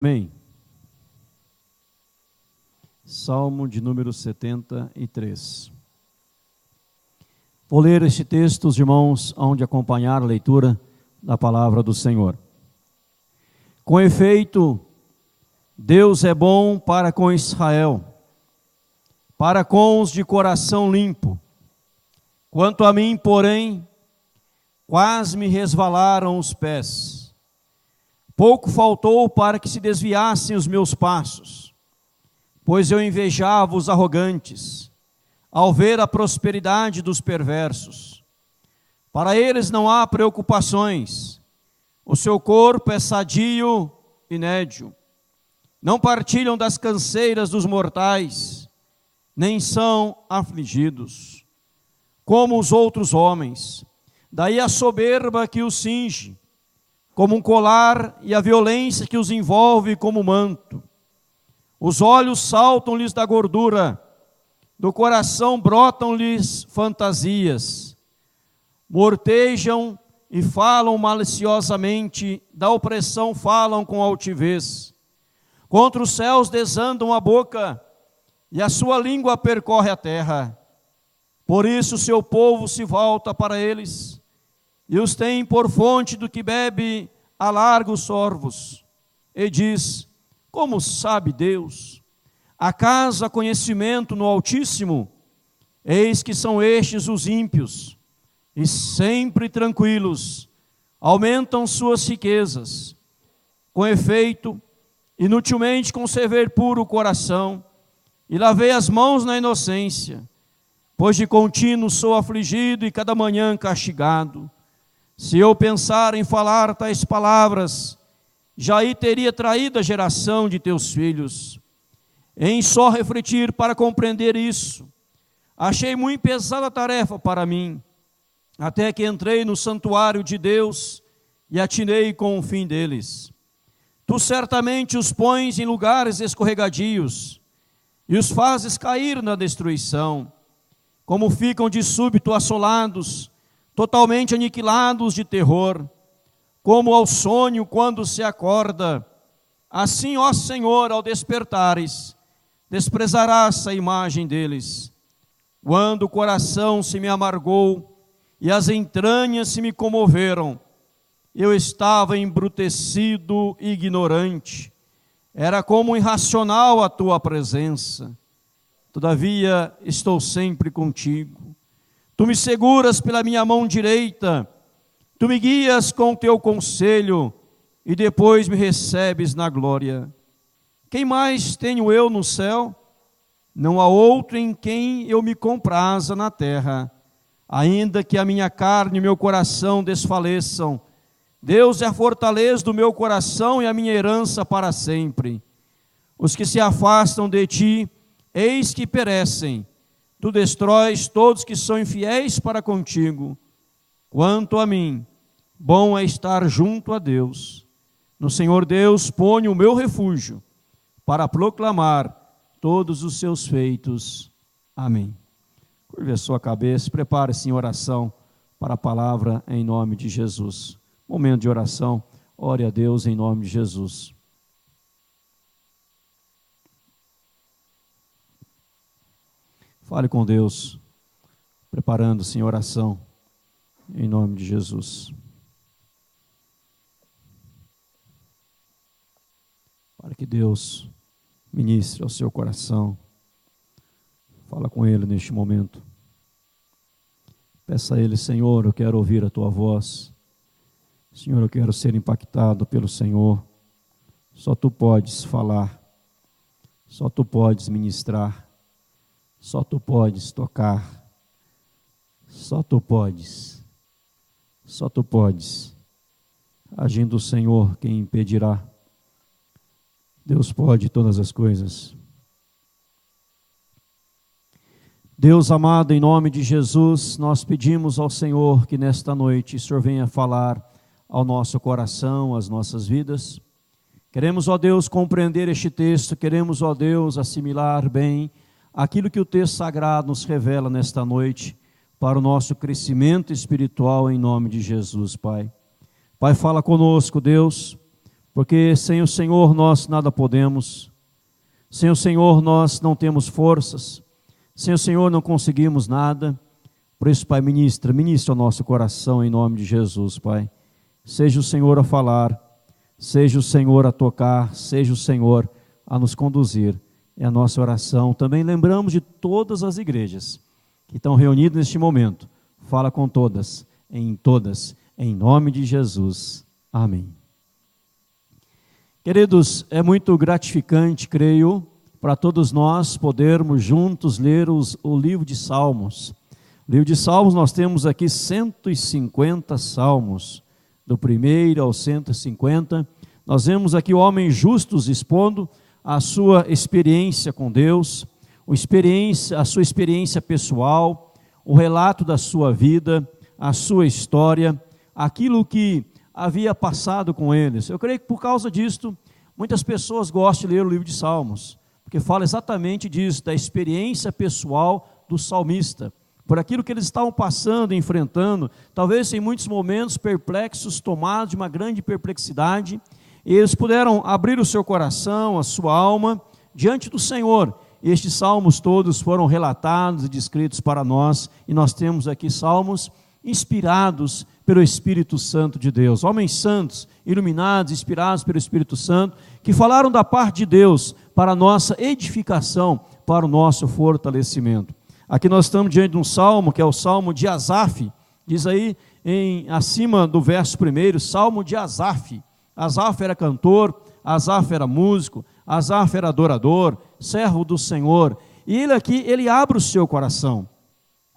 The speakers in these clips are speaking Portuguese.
Amém. Salmo de número 73. Vou ler este texto, os irmãos, onde acompanhar a leitura da palavra do Senhor. Com efeito, Deus é bom para com Israel, para com os de coração limpo. Quanto a mim, porém, quase me resvalaram os pés. Pouco faltou para que se desviassem os meus passos, pois eu invejava os arrogantes, ao ver a prosperidade dos perversos. Para eles não há preocupações, o seu corpo é sadio e nédio. Não partilham das canseiras dos mortais, nem são afligidos, como os outros homens. Daí a soberba que os cinge, como um colar, e a violência que os envolve como manto. Os olhos saltam-lhes da gordura, do coração brotam-lhes fantasias. Mortejam e falam maliciosamente, da opressão falam com altivez. Contra os céus desandam a boca, e a sua língua percorre a terra. Por isso seu povo se volta para eles, e os tem por fonte do que bebe a largos sorvos. E diz: como sabe Deus? Acaso há conhecimento no Altíssimo? Eis que são estes os ímpios, e sempre tranquilos, aumentam suas riquezas. Com efeito, inutilmente conservei puro o coração, e lavei as mãos na inocência, pois de contínuo sou afligido e cada manhã castigado. Se eu pensar em falar tais palavras, já aí teria traído a geração de teus filhos. Em só refletir para compreender isso, achei muito pesada a tarefa para mim, até que entrei no santuário de Deus e atinei com o fim deles. Tu certamente os pões em lugares escorregadios e os fazes cair na destruição, como ficam de súbito assolados, totalmente aniquilados de terror, como ao sonho quando se acorda. Assim, ó Senhor, ao despertares, desprezarás a imagem deles. Quando o coração se me amargou e as entranhas se me comoveram, eu estava embrutecido e ignorante, era como irracional a tua presença. Todavia estou sempre contigo. Tu me seguras pela minha mão direita, tu me guias com o teu conselho, e depois me recebes na glória. Quem mais tenho eu no céu? Não há outro em quem eu me compraza na terra. Ainda que a minha carne e meu coração desfaleçam, Deus é a fortaleza do meu coração e a minha herança para sempre. Os que se afastam de ti, eis que perecem. Tu destróis todos que são infiéis para contigo. Quanto a mim, bom é estar junto a Deus. No Senhor Deus ponho o meu refúgio, para proclamar todos os seus feitos. Amém. Curve a sua cabeça, prepare-se em oração para a palavra em nome de Jesus. Momento de oração, ore a Deus em nome de Jesus. Fale com Deus, preparando-se em oração, em nome de Jesus. Para que Deus ministre ao seu coração. Fala com Ele neste momento. Peça a Ele: Senhor, eu quero ouvir a Tua voz. Senhor, eu quero ser impactado pelo Senhor. Só Tu podes falar, só Tu podes ministrar. Só Tu podes tocar, só Tu podes, agindo o Senhor, quem impedirá? Deus pode todas as coisas. Deus amado, em nome de Jesus, nós pedimos ao Senhor que nesta noite o Senhor venha falar ao nosso coração, às nossas vidas. Queremos, ó Deus, compreender este texto, queremos, ó Deus, assimilar bem aquilo que o texto sagrado nos revela nesta noite, para o nosso crescimento espiritual em nome de Jesus, Pai. Pai, fala conosco, Deus, porque sem o Senhor nós nada podemos, sem o Senhor nós não temos forças, sem o Senhor não conseguimos nada. Por isso, Pai, ministra o nosso coração em nome de Jesus, Pai. Seja o Senhor a falar, seja o Senhor a tocar, seja o Senhor a nos conduzir. É a nossa oração. Também lembramos de todas as igrejas que estão reunidas neste momento. Fala com todas, em nome de Jesus. Amém. Queridos, é muito gratificante, creio, para todos nós podermos juntos ler o livro de Salmos. O livro de Salmos, nós temos aqui 150 salmos, do 1º ao 150. Nós vemos aqui homens justos expondo a sua experiência com Deus, a sua experiência pessoal, o relato da sua vida, a sua história, aquilo que havia passado com eles. Eu creio que por causa disto, muitas pessoas gostam de ler o livro de Salmos, porque fala exatamente disso, da experiência pessoal do salmista, por aquilo que eles estavam passando, enfrentando, talvez em muitos momentos perplexos, tomados de uma grande perplexidade, e eles puderam abrir o seu coração, a sua alma, diante do Senhor. E estes salmos todos foram relatados e descritos para nós, e nós temos aqui salmos inspirados pelo Espírito Santo de Deus, homens santos, iluminados, inspirados pelo Espírito Santo, que falaram da parte de Deus para a nossa edificação, para o nosso fortalecimento. Aqui nós estamos diante de um salmo, que é o salmo de Asaf, diz aí acima do verso 1, salmo de Asaf. Asaf era cantor, Asaf era músico, Asaf era adorador, servo do Senhor, e ele aqui, ele abre o seu coração,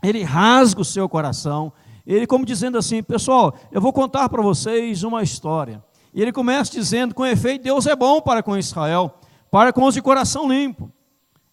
ele rasga o seu coração, ele como dizendo assim, pessoal, eu vou contar para vocês uma história, e ele começa dizendo, com efeito, Deus é bom para com Israel, para com os de coração limpo.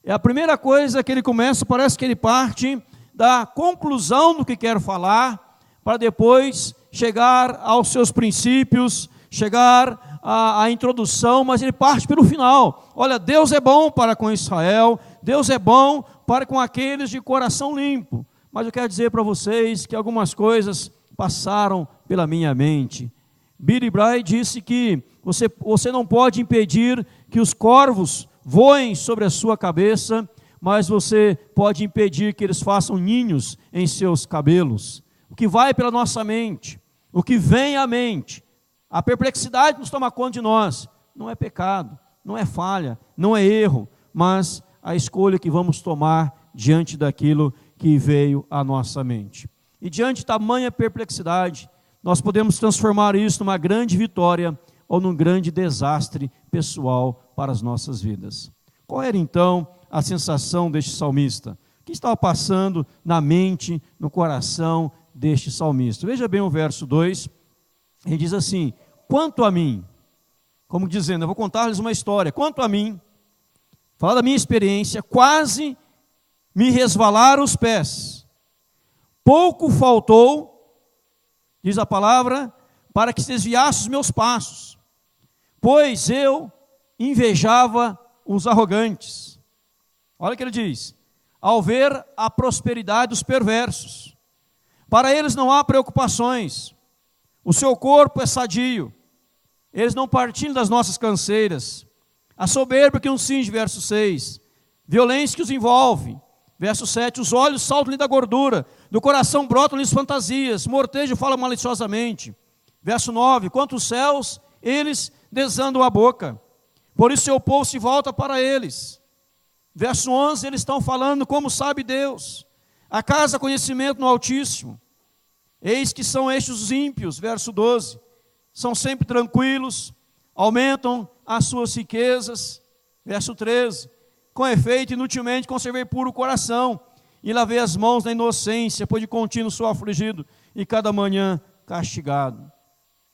É a primeira coisa que ele começa, parece que ele parte da conclusão do que quer falar, para depois chegar aos seus princípios, chegar à introdução, mas ele parte pelo final. Olha, Deus é bom para com Israel, Deus é bom para com aqueles de coração limpo. Mas eu quero dizer para vocês que algumas coisas passaram pela minha mente. Billy Bray disse que você não pode impedir que os corvos voem sobre a sua cabeça, mas você pode impedir que eles façam ninhos em seus cabelos. O que vai pela nossa mente, o que vem à mente, a perplexidade nos toma conta de nós, não é pecado, não é falha, não é erro, mas a escolha que vamos tomar diante daquilo que veio à nossa mente. E diante de tamanha perplexidade, nós podemos transformar isso numa grande vitória ou num grande desastre pessoal para as nossas vidas. Qual era então a sensação deste salmista? O que estava passando na mente, no coração deste salmista? Veja bem o verso 2, ele diz assim, quanto a mim, como dizendo, eu vou contar-lhes uma história, quanto a mim, falar da minha experiência, quase me resvalaram os pés, pouco faltou, diz a palavra, para que se desviasse os meus passos, pois eu invejava os arrogantes. Olha o que ele diz, ao ver a prosperidade dos perversos, para eles não há preocupações, o seu corpo é sadio, eles não partilham das nossas canseiras, a soberba que nos cinge, verso 6, violência que os envolve, verso 7, os olhos saltam-lhe da gordura, do coração brotam-lhes fantasias, mortejo fala maliciosamente, verso 9, quanto os céus, eles desandam a boca, por isso seu povo se volta para eles, verso 11, eles estão falando como sabe Deus, acaso conhecimento no Altíssimo, eis que são estes os ímpios, verso 12, são sempre tranquilos, aumentam as suas riquezas, verso 13, com efeito inutilmente conservei puro o coração, e lavei as mãos na inocência, pois de contínuo sou afligido, e cada manhã castigado.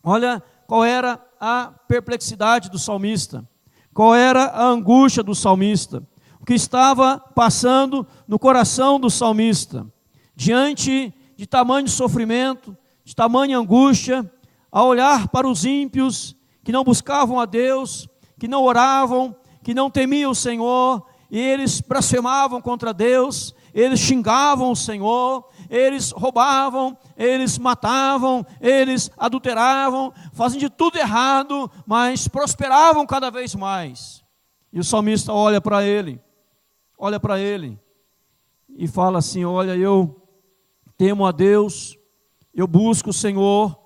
Olha qual era a perplexidade do salmista, qual era a angústia do salmista, o que estava passando no coração do salmista, diante de tamanho sofrimento, de tamanha angústia, a olhar para os ímpios que não buscavam a Deus, que não oravam, que não temiam o Senhor, e eles blasfemavam contra Deus, eles xingavam o Senhor, eles roubavam, eles matavam, eles adulteravam, faziam de tudo errado, mas prosperavam cada vez mais. E o salmista olha para ele e fala assim: olha, eu temo a Deus, eu busco o Senhor,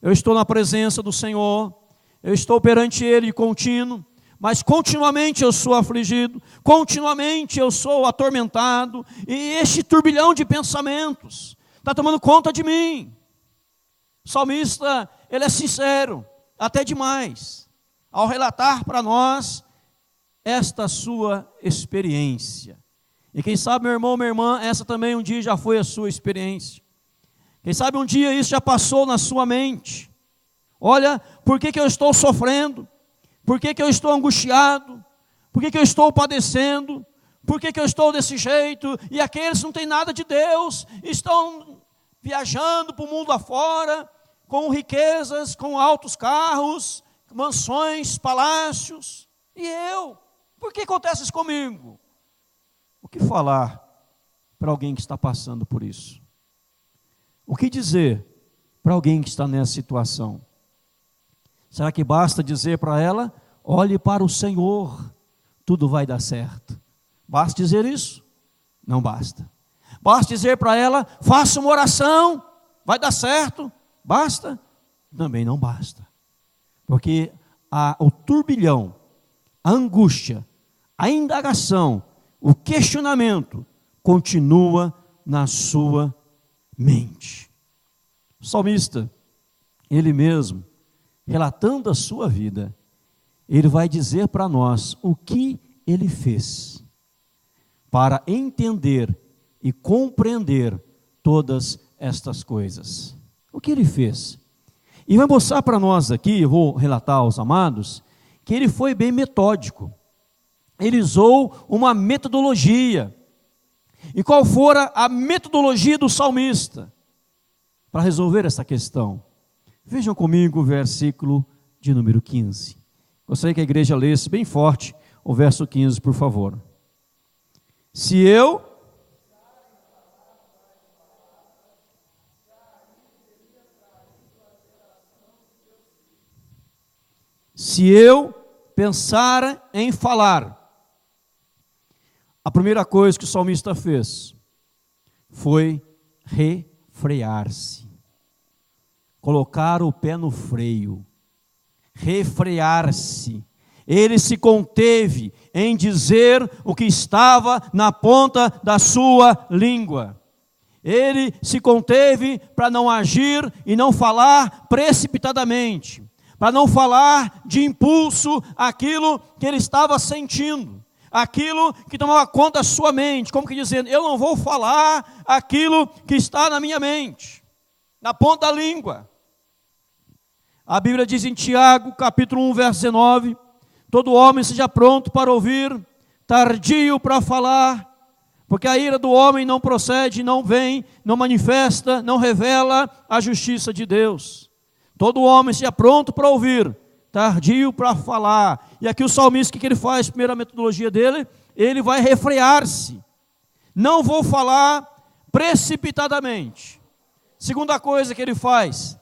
eu estou na presença do Senhor, eu estou perante Ele de contínuo, mas continuamente eu sou afligido, continuamente eu sou atormentado, e este turbilhão de pensamentos está tomando conta de mim. O salmista, ele é sincero, até demais, ao relatar para nós esta sua experiência. E quem sabe, meu irmão, minha irmã, essa também um dia já foi a sua experiência. Quem sabe um dia isso já passou na sua mente. Olha, por que eu estou sofrendo? Por que eu estou angustiado? Por que eu estou padecendo? Por que eu estou desse jeito? E aqueles que não têm nada de Deus, estão viajando para o mundo afora, com riquezas, com altos carros, mansões, palácios. E eu? Por que acontece isso comigo? O que falar para alguém que está passando por isso? O que dizer para alguém que está nessa situação? Será que basta dizer para ela: olhe para o Senhor, tudo vai dar certo? Basta dizer isso? Não basta. Basta dizer para ela: faça uma oração, vai dar certo? Basta? Também não basta. Porque o turbilhão, a angústia, a indagação, o questionamento continua na sua mente. O salmista, ele mesmo, relatando a sua vida, ele vai dizer para nós o que ele fez para entender e compreender todas estas coisas. O que ele fez? E vai mostrar para nós aqui, eu vou relatar aos amados, que ele foi bem metódico. Ele usou uma metodologia. E qual fora a metodologia do salmista para resolver essa questão? Vejam comigo o versículo de número 15. Gostaria que a igreja lesse bem forte o verso 15, por favor. Se eu pensar em falar, a primeira coisa que o salmista fez foi refrear-se, colocar o pé no freio, refrear-se. Ele se conteve em dizer o que estava na ponta da sua língua. Ele se conteve para não agir e não falar precipitadamente, para não falar de impulso aquilo que ele estava sentindo, aquilo que tomava conta da sua mente, como que dizendo: eu não vou falar aquilo que está na minha mente, na ponta da língua. A Bíblia diz em Tiago, capítulo 1, verso 19, todo homem seja pronto para ouvir, tardio para falar, porque a ira do homem não procede, não vem, não manifesta, não revela a justiça de Deus. Todo homem seja pronto para ouvir, tardio para falar. E aqui o salmista, o que ele faz? Primeira metodologia dele, ele vai refrear-se. Não vou falar precipitadamente. Segunda coisa que ele faz,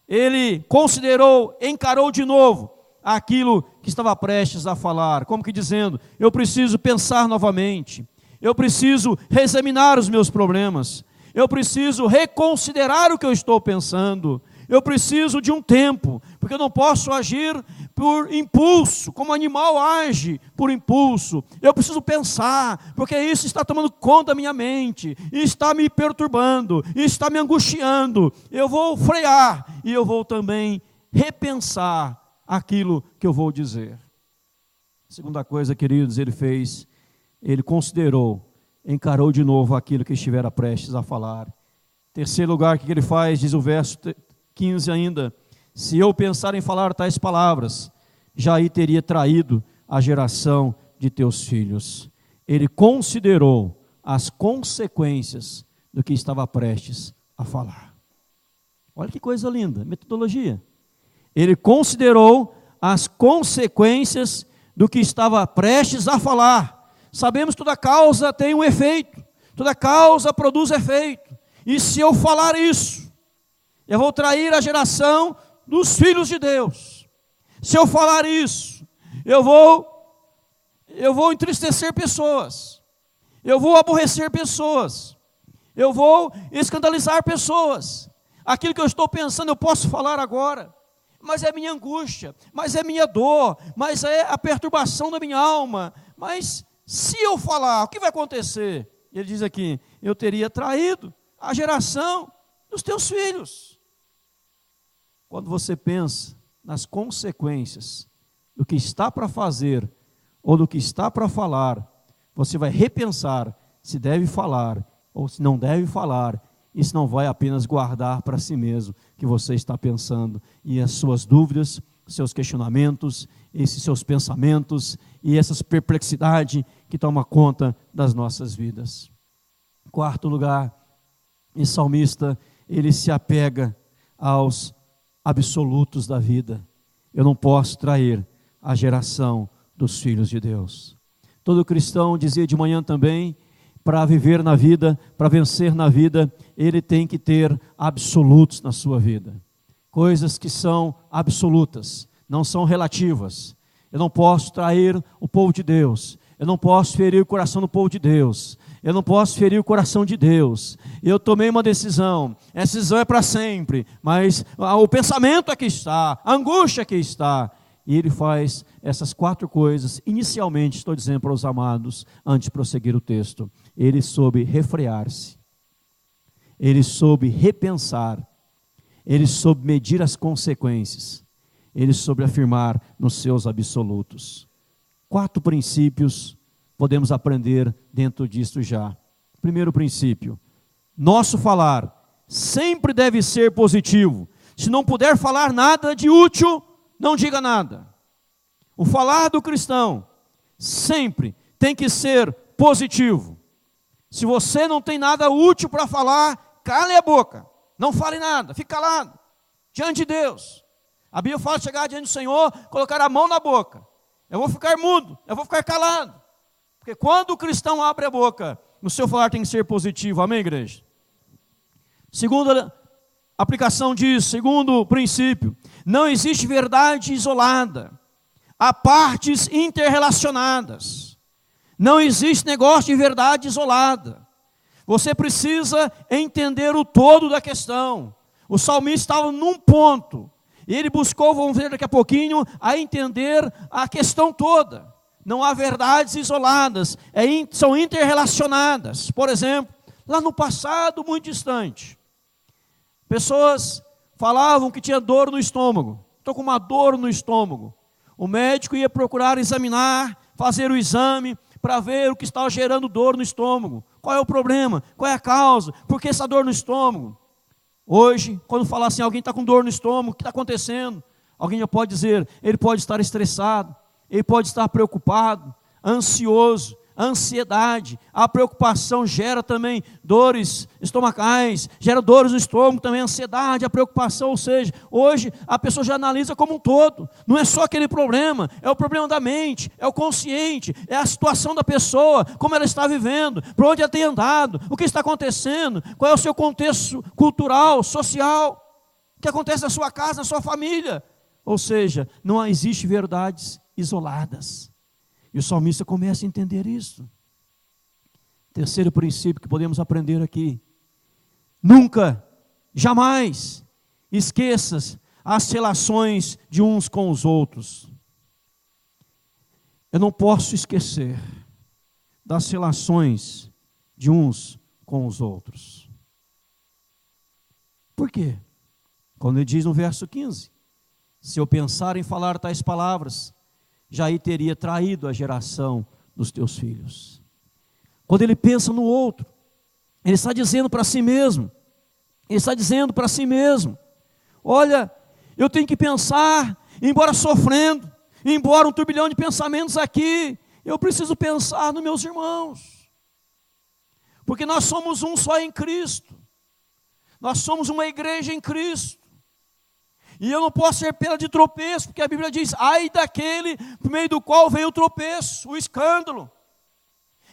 ele considerou, encarou de novo aquilo que estava prestes a falar, como que dizendo: eu preciso pensar novamente, eu preciso reexaminar os meus problemas, eu preciso reconsiderar o que eu estou pensando, eu preciso de um tempo, porque eu não posso agir por impulso, como o animal age por impulso. Eu preciso pensar, porque isso está tomando conta da minha mente, e está me perturbando, e está me angustiando. Eu vou frear, e eu vou também repensar aquilo que eu vou dizer. Segunda coisa, queridos, ele fez, ele considerou, encarou de novo aquilo que estivera prestes a falar. Terceiro lugar, o que ele faz? Diz o verso 15 ainda: se eu pensar em falar tais palavras, já aí teria traído a geração de teus filhos. Ele considerou as consequências do que estava prestes a falar. Olha que coisa linda, metodologia. Ele considerou as consequências do que estava prestes a falar. Sabemos que toda causa tem um efeito, toda causa produz efeito. E se eu falar isso, eu vou trair a geração dos filhos de Deus. Se eu falar isso, eu vou entristecer pessoas. Eu vou aborrecer pessoas. Eu vou escandalizar pessoas. Aquilo que eu estou pensando eu posso falar agora, mas é minha angústia, mas é minha dor, mas é a perturbação da minha alma. Mas se eu falar, o que vai acontecer? Ele diz aqui, eu teria traído a geração dos teus filhos. Quando você pensa nas consequências do que está para fazer ou do que está para falar, você vai repensar se deve falar ou se não deve falar. Isso não vai apenas guardar para si mesmo o que você está pensando, e as suas dúvidas, seus questionamentos, esses seus pensamentos e essas perplexidades que tomam conta das nossas vidas. Quarto lugar, esse salmista, ele se apega aos absolutos da vida. Eu não posso trair a geração dos filhos de Deus. Todo cristão, dizia de manhã também, para viver na vida, para vencer na vida, ele tem que ter absolutos na sua vida. Coisas que são absolutas, não são relativas. Eu não posso trair o povo de Deus. Eu não posso ferir o coração do povo de Deus. Eu não posso ferir o coração de Deus. Eu tomei uma decisão. Essa decisão é para sempre. Mas o pensamento aqui está, a angústia aqui está. E ele faz essas 4 coisas, inicialmente, estou dizendo para os amados, antes de prosseguir o texto. Ele soube refrear-se, ele soube repensar, ele soube medir as consequências, ele soube afirmar nos seus absolutos. 4 princípios podemos aprender dentro disto já. Primeiro princípio, nosso falar sempre deve ser positivo. Se não puder falar nada de útil, não diga nada. O falar do cristão sempre tem que ser positivo. Se você não tem nada útil para falar, cale a boca. Não fale nada, fique calado. Diante de Deus. A Bíblia fala de chegar diante do Senhor, colocar a mão na boca. Eu vou ficar mudo, eu vou ficar calado. Porque quando o cristão abre a boca, o seu falar tem que ser positivo. Amém, igreja? Segunda aplicação disso, segundo princípio, não existe verdade isolada, há partes interrelacionadas, não existe negócio de verdade isolada, você precisa entender o todo da questão. O salmista estava num ponto, e ele buscou, vamos ver daqui a pouquinho, a entender a questão toda. Não há verdades isoladas, são interrelacionadas. Por exemplo, lá no passado muito distante, pessoas falavam que tinha dor no estômago. Estou com uma dor no estômago. O médico ia procurar examinar, fazer o exame, para ver o que estava gerando dor no estômago. Qual é o problema? Qual é a causa? Por que essa dor no estômago? Hoje, quando falar assim, alguém está com dor no estômago, o que está acontecendo? Alguém já pode dizer, ele pode estar estressado, ele pode estar preocupado, ansioso. A ansiedade, a preocupação gera também dores estomacais, gera dores no estômago também, a ansiedade, a preocupação, ou seja, hoje a pessoa já analisa como um todo, não é só aquele problema, é o problema da mente, é o consciente, é a situação da pessoa, como ela está vivendo, por onde ela tem andado, o que está acontecendo, qual é o seu contexto cultural, social, o que acontece na sua casa, na sua família, ou seja, não existe verdades isoladas. E o salmista começa a entender isso. Terceiro princípio que podemos aprender aqui. Nunca, jamais, esqueças as relações de uns com os outros. Eu não posso esquecer das relações de uns com os outros. Por quê? Quando ele diz no verso 15, se eu pensar em falar tais palavras, já aí teria traído a geração dos teus filhos. Quando ele pensa no outro, ele está dizendo para si mesmo, olha, eu tenho que pensar, embora sofrendo, embora um turbilhão de pensamentos aqui, eu preciso pensar nos meus irmãos, porque nós somos um só em Cristo, nós somos uma igreja em Cristo, e eu não posso ser pedra de tropeço, porque a Bíblia diz, ai daquele por meio do qual vem o tropeço, o escândalo.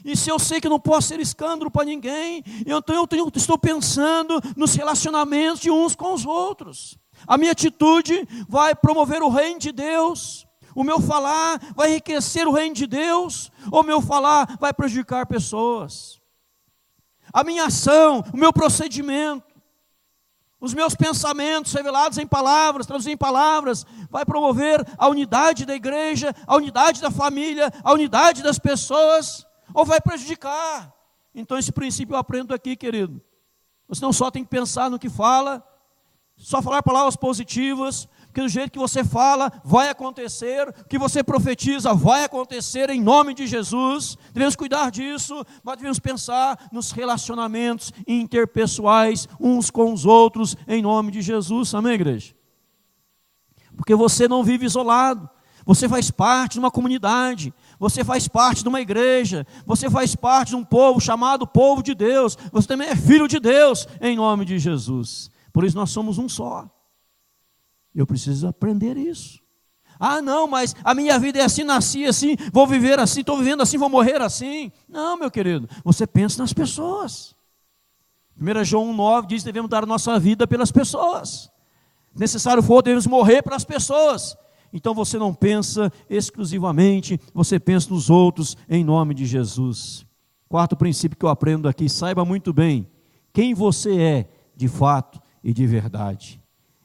E se eu sei que não posso ser escândalo para ninguém, então eu estou pensando nos relacionamentos de uns com os outros. A minha atitude vai promover o reino de Deus. O meu falar vai enriquecer o reino de Deus, ou o meu falar vai prejudicar pessoas. A minha ação, o meu procedimento, os meus pensamentos revelados em palavras, traduzidos em palavras, vai promover a unidade da igreja, a unidade da família, a unidade das pessoas, ou vai prejudicar? Então esse princípio eu aprendo aqui, querido. Você não só tem que pensar no que fala, só falar palavras positivas, porque do jeito que você fala, vai acontecer, o que você profetiza vai acontecer em nome de Jesus. Devemos cuidar disso, mas devemos pensar nos relacionamentos interpessoais uns com os outros, em nome de Jesus, amém, igreja? Porque você não vive isolado, você faz parte de uma comunidade, você faz parte de uma igreja, você faz parte de um povo chamado povo de Deus, você também é filho de Deus, em nome de Jesus. Por isso nós somos um só. Eu preciso aprender isso. Ah, não, mas a minha vida é assim, nasci assim, vou viver assim, estou vivendo assim, vou morrer assim. Não, meu querido, você pensa nas pessoas. 1 João 1,9 diz que devemos dar a nossa vida pelas pessoas. Se necessário for, devemos morrer pelas pessoas. Então você não pensa exclusivamente, você pensa nos outros, em nome de Jesus. Quarto princípio que eu aprendo aqui, saiba muito bem quem você é de fato e de verdade.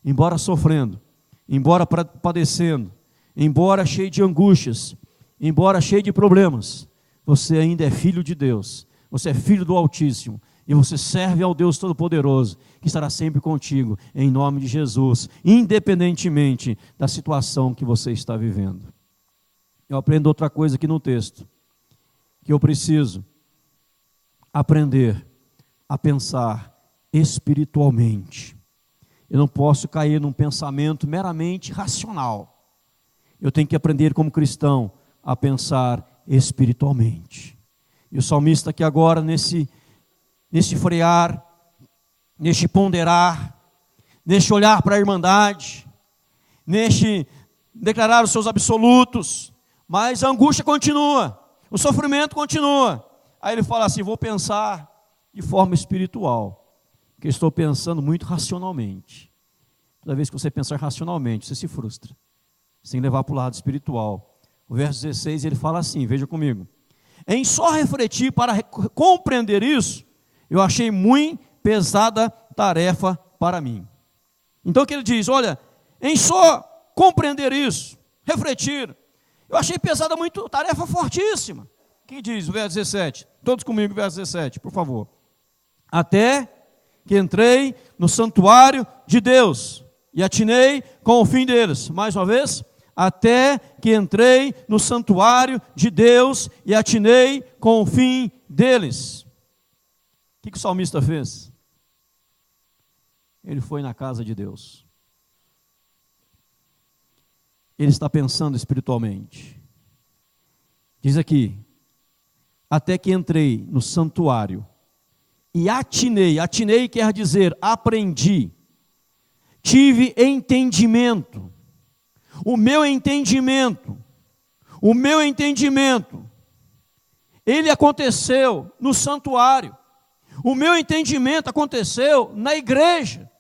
Embora sofrendo, embora padecendo, embora cheio de angústias, embora cheio de problemas, você ainda é filho de Deus, você é filho do Altíssimo, e você serve ao Deus Todo-Poderoso, que estará sempre contigo, em nome de Jesus, independentemente da situação que você está vivendo. Eu aprendo outra coisa aqui no texto, que eu preciso aprender a pensar espiritualmente. Eu não posso cair num pensamento meramente racional. Eu tenho que aprender como cristão a pensar espiritualmente. E o salmista aqui agora, nesse frear, neste ponderar, neste olhar para a irmandade, neste declarar os seus absolutos, mas a angústia continua, o sofrimento continua. Aí ele fala assim, vou pensar de forma espiritual. Porque estou pensando muito racionalmente. Toda vez que você pensar racionalmente, você se frustra. Sem levar para o lado espiritual. O verso 16, ele fala assim, veja comigo. Em só refletir para compreender isso, eu achei muito pesada tarefa para mim. Então o que ele diz? Olha, em só compreender isso, refletir, eu achei pesada muito, tarefa fortíssima. Quem diz o verso 17? Todos comigo, o verso 17, por favor. Até que entrei no santuário de Deus e atinei com o fim deles. Mais uma vez, até que entrei no santuário de Deus e atinei com o fim deles. O que o salmista fez? Ele foi na casa de Deus. Ele está pensando espiritualmente. Diz aqui, até que entrei no santuário e atinei quer dizer aprendi, tive entendimento, o meu entendimento, ele aconteceu no santuário, o meu entendimento aconteceu na igreja.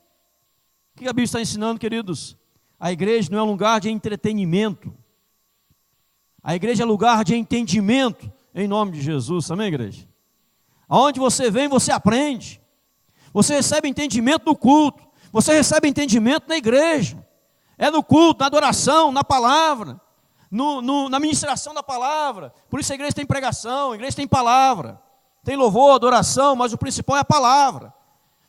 O que a Bíblia está ensinando, queridos? A igreja não é um lugar de entretenimento, a igreja é lugar de entendimento, em nome de Jesus, amém, igreja? Aonde você vem, você aprende. Você recebe entendimento no culto. Você recebe entendimento na igreja. É no culto, na adoração, na palavra, na ministração da palavra. Por isso a igreja tem pregação, a igreja tem palavra. Tem louvor, adoração, mas o principal é a palavra.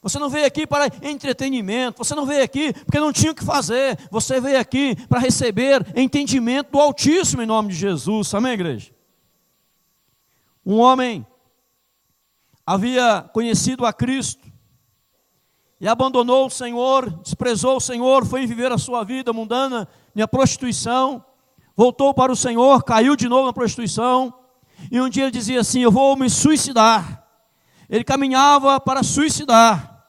Você não veio aqui para entretenimento, você não veio aqui porque não tinha o que fazer. Você veio aqui para receber entendimento do Altíssimo em nome de Jesus. Amém, igreja? Um homem havia conhecido a Cristo e abandonou o Senhor, desprezou o Senhor, foi viver a sua vida mundana na prostituição, voltou para o Senhor, caiu de novo na prostituição, e um dia ele dizia assim, eu vou me suicidar. Ele caminhava para suicidar,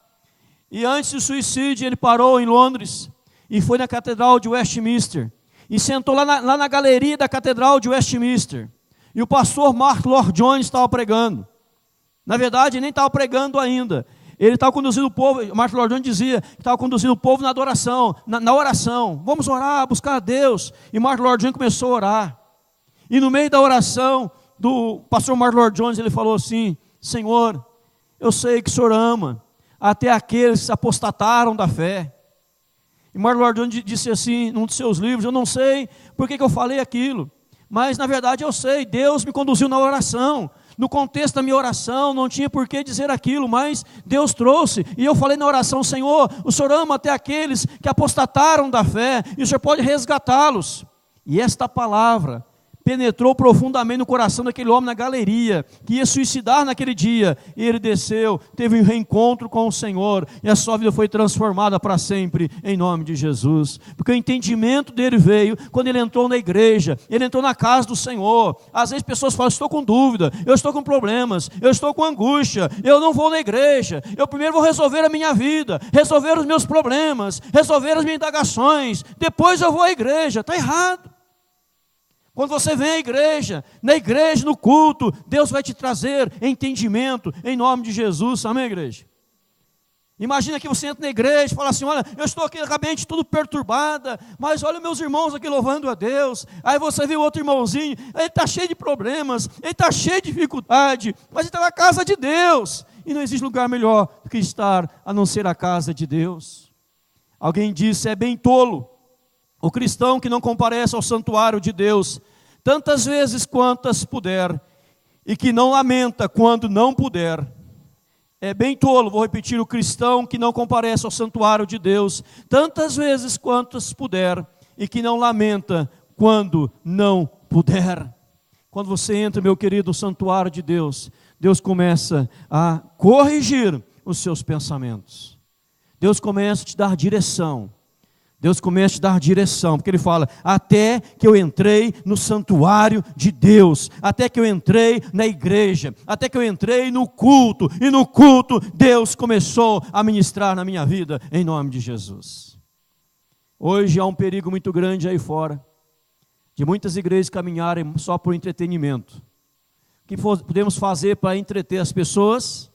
e antes do suicídio ele parou em Londres, e foi na Catedral de Westminster, e sentou lá na galeria da Catedral de Westminster, E o pastor Mark Lloyd Jones estava pregando. Na verdade, nem estava pregando ainda. Ele estava conduzindo o povo, Mark Lloyd Jones dizia que estava conduzindo o povo na adoração, na oração. Vamos orar, buscar a Deus. E Mark Lloyd Jones começou a orar. E no meio da oração do pastor Mark Lloyd Jones, ele falou assim: Senhor, eu sei que o Senhor ama até aqueles que se apostataram da fé. E Mark Lloyd Jones disse assim, num dos seus livros: eu não sei por que eu falei aquilo, mas na verdade eu sei, Deus me conduziu na oração. No contexto da minha oração, não tinha por que dizer aquilo, mas Deus trouxe, e eu falei na oração: Senhor, o Senhor ama até aqueles que apostataram da fé, e o Senhor pode resgatá-los. E esta palavra penetrou profundamente no coração daquele homem na galeria, que ia suicidar naquele dia, e ele desceu, teve um reencontro com o Senhor, e a sua vida foi transformada para sempre, em nome de Jesus, porque o entendimento dele veio, quando ele entrou na igreja, ele entrou na casa do Senhor. Às vezes pessoas falam: estou com dúvida, eu estou com problemas, eu estou com angústia, eu não vou na igreja, eu primeiro vou resolver a minha vida, resolver os meus problemas, resolver as minhas indagações, depois eu vou à igreja. Está errado. Quando você vem à igreja, na igreja, no culto, Deus vai te trazer entendimento, em nome de Jesus, amém, igreja? Imagina que você entra na igreja e fala assim: olha, eu estou aqui com a mente tudo perturbada, mas olha meus irmãos aqui louvando a Deus. Aí você vê o outro irmãozinho, ele está cheio de problemas, ele está cheio de dificuldade, mas ele está na casa de Deus, e não existe lugar melhor do que estar a não ser a casa de Deus. Alguém disse: é bem tolo o cristão que não comparece ao santuário de Deus tantas vezes quantas puder, e que não lamenta quando não puder. É bem tolo, vou repetir, o cristão que não comparece ao santuário de Deus tantas vezes quantas puder, e que não lamenta quando não puder. Quando você entra, meu querido, no santuário de Deus, Deus começa a corrigir os seus pensamentos. Deus começa a te dar direção. Deus começa a te dar direção, porque Ele fala: até que eu entrei no santuário de Deus, até que eu entrei na igreja, até que eu entrei no culto, e no culto Deus começou a ministrar na minha vida, em nome de Jesus. Hoje há um perigo muito grande aí fora, de muitas igrejas caminharem só por entretenimento. O que podemos fazer para entreter as pessoas,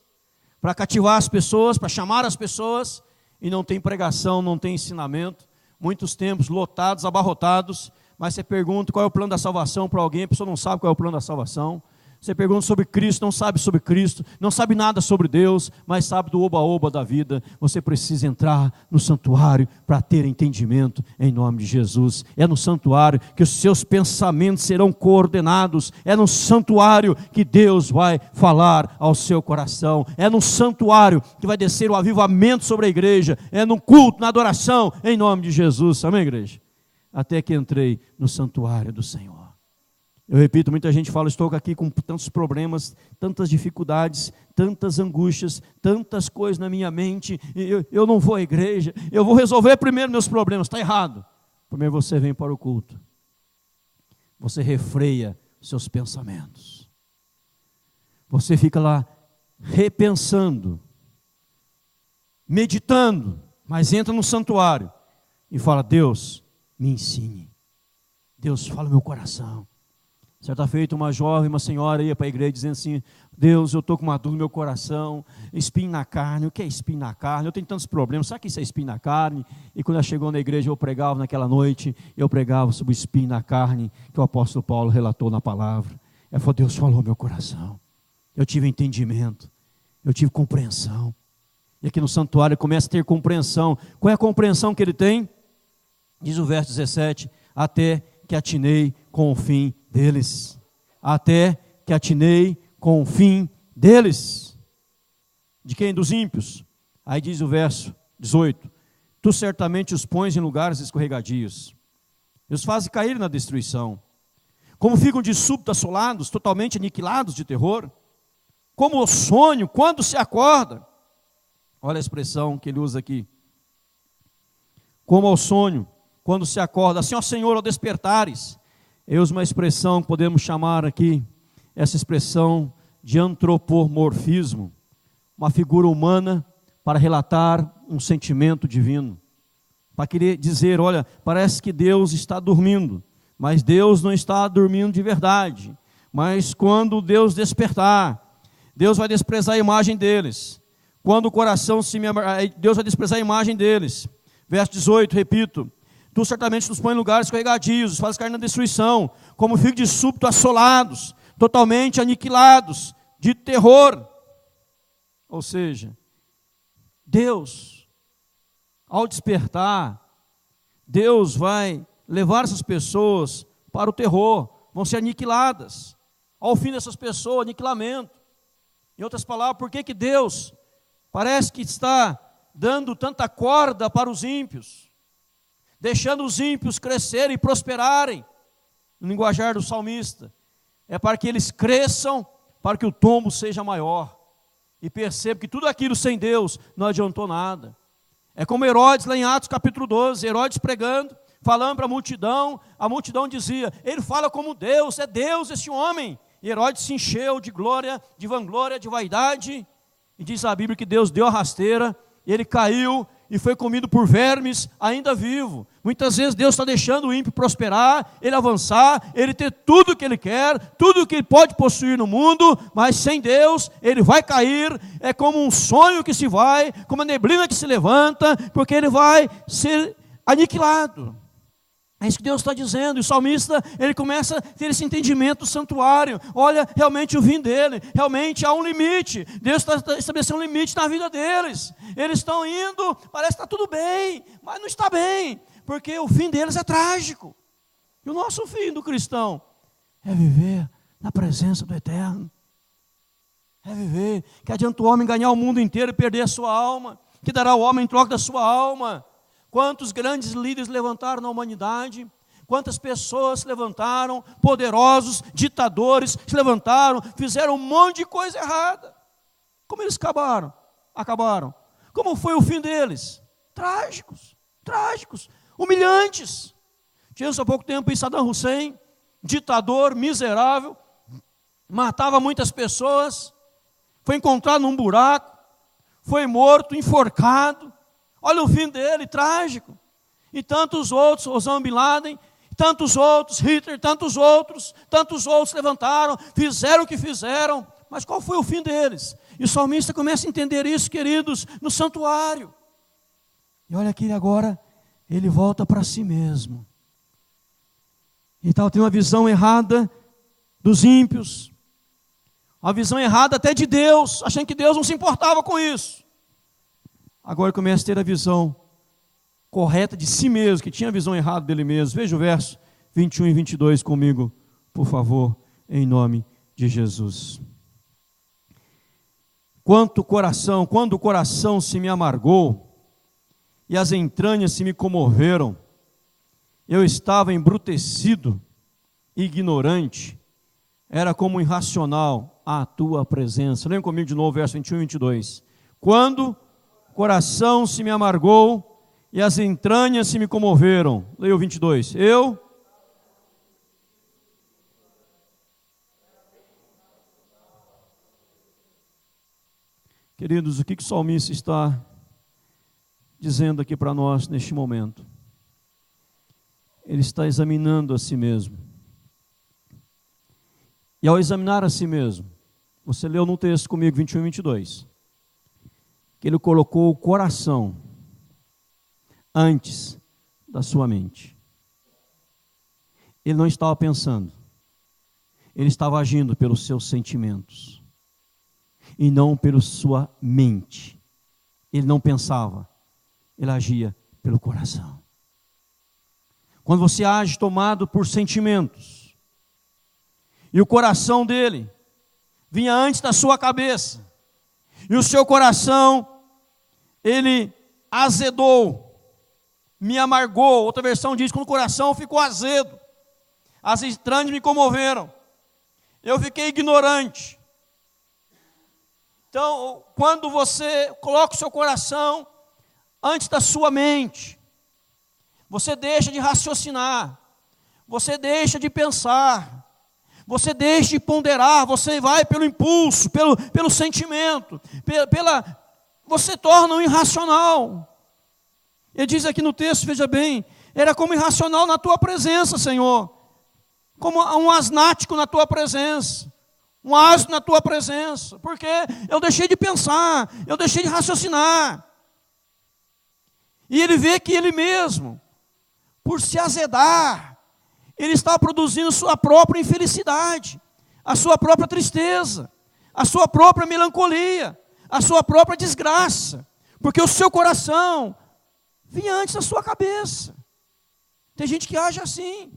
para cativar as pessoas, para chamar as pessoas, e não tem pregação, não tem ensinamento. Muitos templos lotados, abarrotados, mas você pergunta qual é o plano da salvação para alguém, a pessoa não sabe qual é o plano da salvação. Você pergunta sobre Cristo, não sabe sobre Cristo, não sabe nada sobre Deus, mas sabe do oba-oba da vida. Você precisa entrar no santuário para ter entendimento, em nome de Jesus. É no santuário que os seus pensamentos serão coordenados, é no santuário que Deus vai falar ao seu coração, é no santuário que vai descer o avivamento sobre a igreja, é no culto, na adoração, em nome de Jesus, amém, igreja? Até que entrei no santuário do Senhor. Eu repito, muita gente fala: estou aqui com tantos problemas, tantas dificuldades, tantas angústias, tantas coisas na minha mente, eu não vou à igreja, eu vou resolver primeiro meus problemas. Está errado. Primeiro você vem para o culto, você refreia seus pensamentos, você fica lá repensando, meditando, mas entra no santuário e fala: Deus, me ensine, Deus, fala no meu coração. Certa feita, uma jovem, uma senhora ia para a igreja dizendo assim: Deus, eu estou com uma dúvida no meu coração, espinho na carne. O que é espinho na carne? Eu tenho tantos problemas, sabe o que isso é espinho na carne? E quando ela chegou na igreja, eu pregava naquela noite, eu pregava sobre o espinho na carne, que o apóstolo Paulo relatou na palavra. Ela falou: Deus falou no meu coração, eu tive entendimento, eu tive compreensão. E aqui no santuário começa a ter compreensão. Qual é a compreensão que ele tem? Diz o verso 17: até que atinei com o fim deles. Até que atinei com o fim deles. De quem? Dos ímpios. Aí diz o verso 18: tu certamente os pões em lugares escorregadios, e os fazes cair na destruição. Como ficam de súbito assolados, totalmente aniquilados de terror, como o sonho quando se acorda. Olha a expressão que ele usa aqui: como ao sonho quando se acorda. Assim, ó Senhor, ao despertares. Eu uso uma expressão que podemos chamar aqui, essa expressão de antropomorfismo, uma figura humana para relatar um sentimento divino, para querer dizer: olha, parece que Deus está dormindo, mas Deus não está dormindo de verdade, Mas quando Deus despertar, Deus vai desprezar a imagem deles. Quando o coração Deus vai desprezar a imagem deles. Verso 18, repito. Tu certamente nos põe em lugares escorregadios, faz cair na destruição, como filhos de súbito assolados, totalmente aniquilados, de terror. Ou seja, Deus, ao despertar, Deus vai levar essas pessoas para o terror, vão ser aniquiladas. Ao fim dessas pessoas, aniquilamento. Em outras palavras, por que Deus parece que está dando tanta corda para os ímpios, deixando os ímpios crescerem e prosperarem? No linguajar do salmista, é para que eles cresçam, para que o tombo seja maior, e percebam que tudo aquilo sem Deus não adiantou nada. É como Herodes lá em Atos capítulo 12, Herodes pregando, falando para a multidão dizia, ele fala como Deus, é Deus esse homem. E Herodes se encheu de glória, de vanglória, de vaidade, e diz a Bíblia que Deus deu a rasteira, e ele caiu e foi comido por vermes, ainda vivo. Muitas vezes Deus está deixando o ímpio prosperar, ele avançar, ele ter tudo o que ele quer, tudo o que ele pode possuir no mundo, mas sem Deus ele vai cair, é como um sonho que se vai, como uma neblina que se levanta, porque ele vai ser aniquilado. É isso que Deus está dizendo, e o salmista, ele começa a ter esse entendimento do santuário. Olha, realmente o fim dele, realmente há um limite. Deus está estabelecendo um limite na vida deles. Eles estão indo, parece que está tudo bem, mas não está bem, porque o fim deles é trágico. E o nosso fim do cristão é viver na presença do Eterno. É viver, que adianta o homem ganhar o mundo inteiro e perder a sua alma, que dará o homem em troca da sua alma. Quantos grandes líderes levantaram na humanidade, quantas pessoas se levantaram, poderosos, ditadores, se levantaram, fizeram um monte de coisa errada. Como eles acabaram? Como foi o fim deles? Trágicos, humilhantes. Tivemos há pouco tempo em Saddam Hussein, ditador, miserável, matava muitas pessoas, foi encontrado num buraco, foi morto, enforcado. Olha o fim dele, trágico. E tantos outros, Osama Bin Laden, tantos outros, Hitler, tantos outros levantaram, fizeram o que fizeram, mas qual foi o fim deles? E o salmista começa a entender isso, queridos, no santuário. E olha que agora, ele volta para si mesmo. Então tem uma visão errada dos ímpios, uma visão errada até de Deus, achando que Deus não se importava com isso. Agora começa a ter a visão correta de si mesmo, que tinha a visão errada dele mesmo. Veja o verso 21 e 22 comigo, por favor, em nome de Jesus. Quando o coração se me amargou e as entranhas se me comoveram, eu estava embrutecido, ignorante, era como irracional à tua presença. Leia comigo de novo, verso 21 e 22. Quando o coração se me amargou e as entranhas se me comoveram. Leia o 22. Queridos, o que o salmista está dizendo aqui para nós neste momento? Ele está examinando a si mesmo. E ao examinar a si mesmo, você leu no texto comigo, 21 e 22, que ele colocou o coração antes da sua mente. Ele não estava pensando, ele estava agindo pelos seus sentimentos, e não pela sua mente. Ele não pensava, ele agia pelo coração. Quando você age tomado por sentimentos, e o coração dele vinha antes da sua cabeça, e o seu coração, ele azedou, me amargou. Outra versão diz, quando o coração ficou azedo, as entranhas me comoveram, eu fiquei ignorante. Então, quando você coloca o seu coração antes da sua mente, você deixa de raciocinar, você deixa de pensar, você deixa de ponderar, você vai pelo impulso, pelo sentimento, você torna-o irracional. Ele diz aqui no texto, veja bem, era como irracional na tua presença, Senhor. como um asnático na tua presença, um asno na tua presença, porque eu deixei de pensar, eu deixei de raciocinar. E ele vê que ele mesmo, por se azedar, ele está produzindo sua própria infelicidade, a sua própria tristeza, a sua própria melancolia, a sua própria desgraça, porque o seu coração vinha antes da sua cabeça. Tem gente que age assim.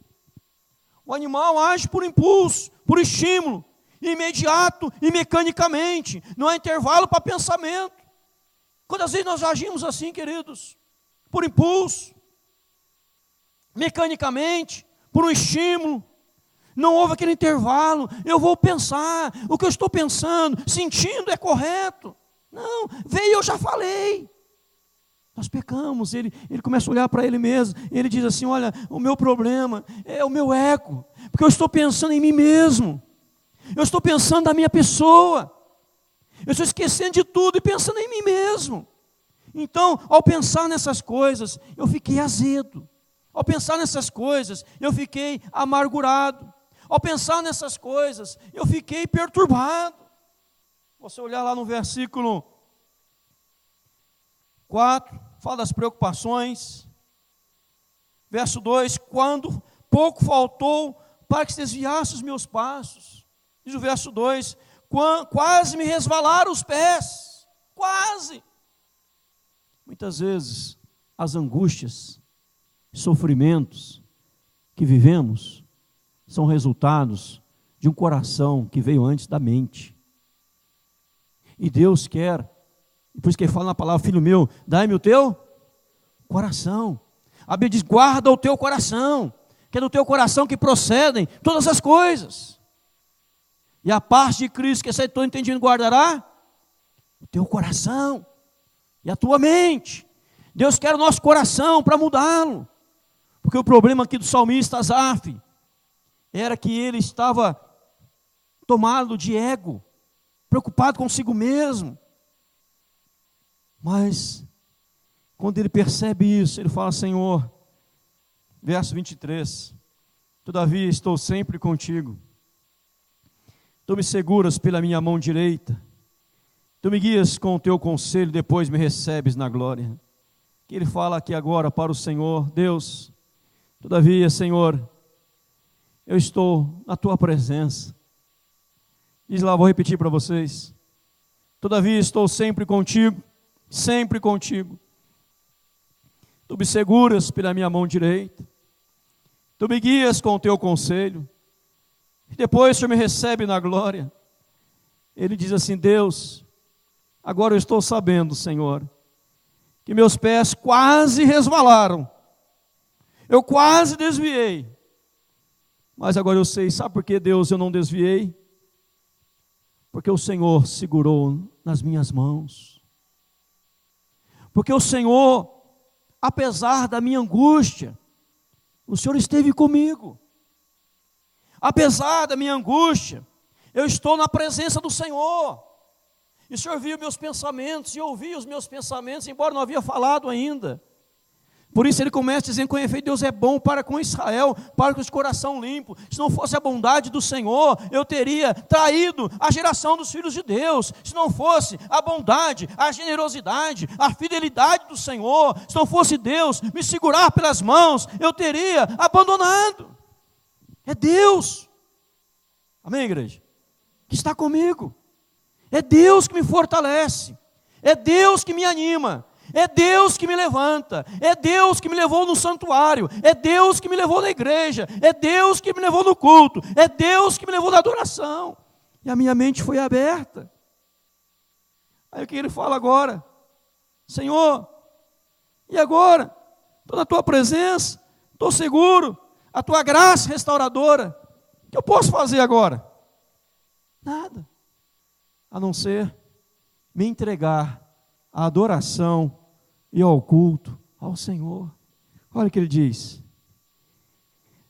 O animal age por impulso, por estímulo, imediato e mecanicamente, não há intervalo para pensamento. Quantas vezes nós agimos assim, queridos? Por impulso, mecanicamente, por um estímulo, não houve aquele intervalo, eu vou pensar, o que eu estou pensando, sentindo é correto. Não, veio, eu já falei. Nós pecamos, ele começa a olhar para ele mesmo, ele diz assim, olha, o meu problema é o meu ego, porque eu estou pensando em mim mesmo, eu estou pensando na minha pessoa, eu estou esquecendo de tudo e pensando em mim mesmo. Então, ao pensar nessas coisas, eu fiquei azedo, ao pensar nessas coisas, eu fiquei amargurado, ao pensar nessas coisas, eu fiquei perturbado. Você olhar lá no versículo 4, fala das preocupações. Verso 2, quando pouco faltou para que se desviasse os meus passos. Diz o verso 2, quase me resvalaram os pés, quase. Muitas vezes, as angústias, sofrimentos que vivemos, são resultados de um coração que veio antes da mente. E Deus quer, por isso que ele fala na palavra, filho meu, dai-me o teu coração. A Bíblia diz, guarda o teu coração, que é do teu coração que procedem todas as coisas. E a parte de Cristo que esse todo entendido guardará o teu coração e a tua mente. Deus quer o nosso coração para mudá-lo. Porque o problema aqui do salmista Asaf era que ele estava tomado de ego, preocupado consigo mesmo. Mas, quando ele percebe isso, ele fala, Senhor, verso 23, todavia estou sempre contigo, tu me seguras pela minha mão direita, tu me guias com o teu conselho, depois me recebes na glória. Que ele fala aqui agora para o Senhor, Deus, todavia, Senhor, eu estou na tua presença. Diz lá, vou repetir para vocês. Todavia estou sempre contigo, sempre contigo. Tu me seguras pela minha mão direita. Tu me guias com o teu conselho. E depois o Senhor me recebe na glória. Ele diz assim, Deus, agora eu estou sabendo, Senhor, que meus pés quase resvalaram. Eu quase desviei. Mas agora eu sei, sabe por que, Deus, eu não desviei? Porque o Senhor segurou nas minhas mãos. Porque o Senhor, apesar da minha angústia, o Senhor esteve comigo. Apesar da minha angústia, eu estou na presença do Senhor. E o Senhor viu meus pensamentos e ouviu os meus pensamentos, embora não havia falado ainda. Por isso ele começa dizendo que com efeito Deus é bom para com Israel, para com os coração limpo. Se não fosse a bondade do Senhor, eu teria traído a geração dos filhos de Deus. Se não fosse a bondade, a generosidade, a fidelidade do Senhor, se não fosse Deus me segurar pelas mãos, eu teria abandonado. É Deus, amém, igreja? Que está comigo. É Deus que me fortalece, é Deus que me anima, é Deus que me levanta, é Deus que me levou no santuário, é Deus que me levou na igreja, é Deus que me levou no culto, é Deus que me levou na adoração. E a minha mente foi aberta. Aí o que ele fala agora? Senhor, e agora? Estou na tua presença, estou seguro, a tua graça restauradora. O que eu posso fazer agora? Nada, a não ser me entregar à adoração e ao culto ao Senhor. Olha o que ele diz,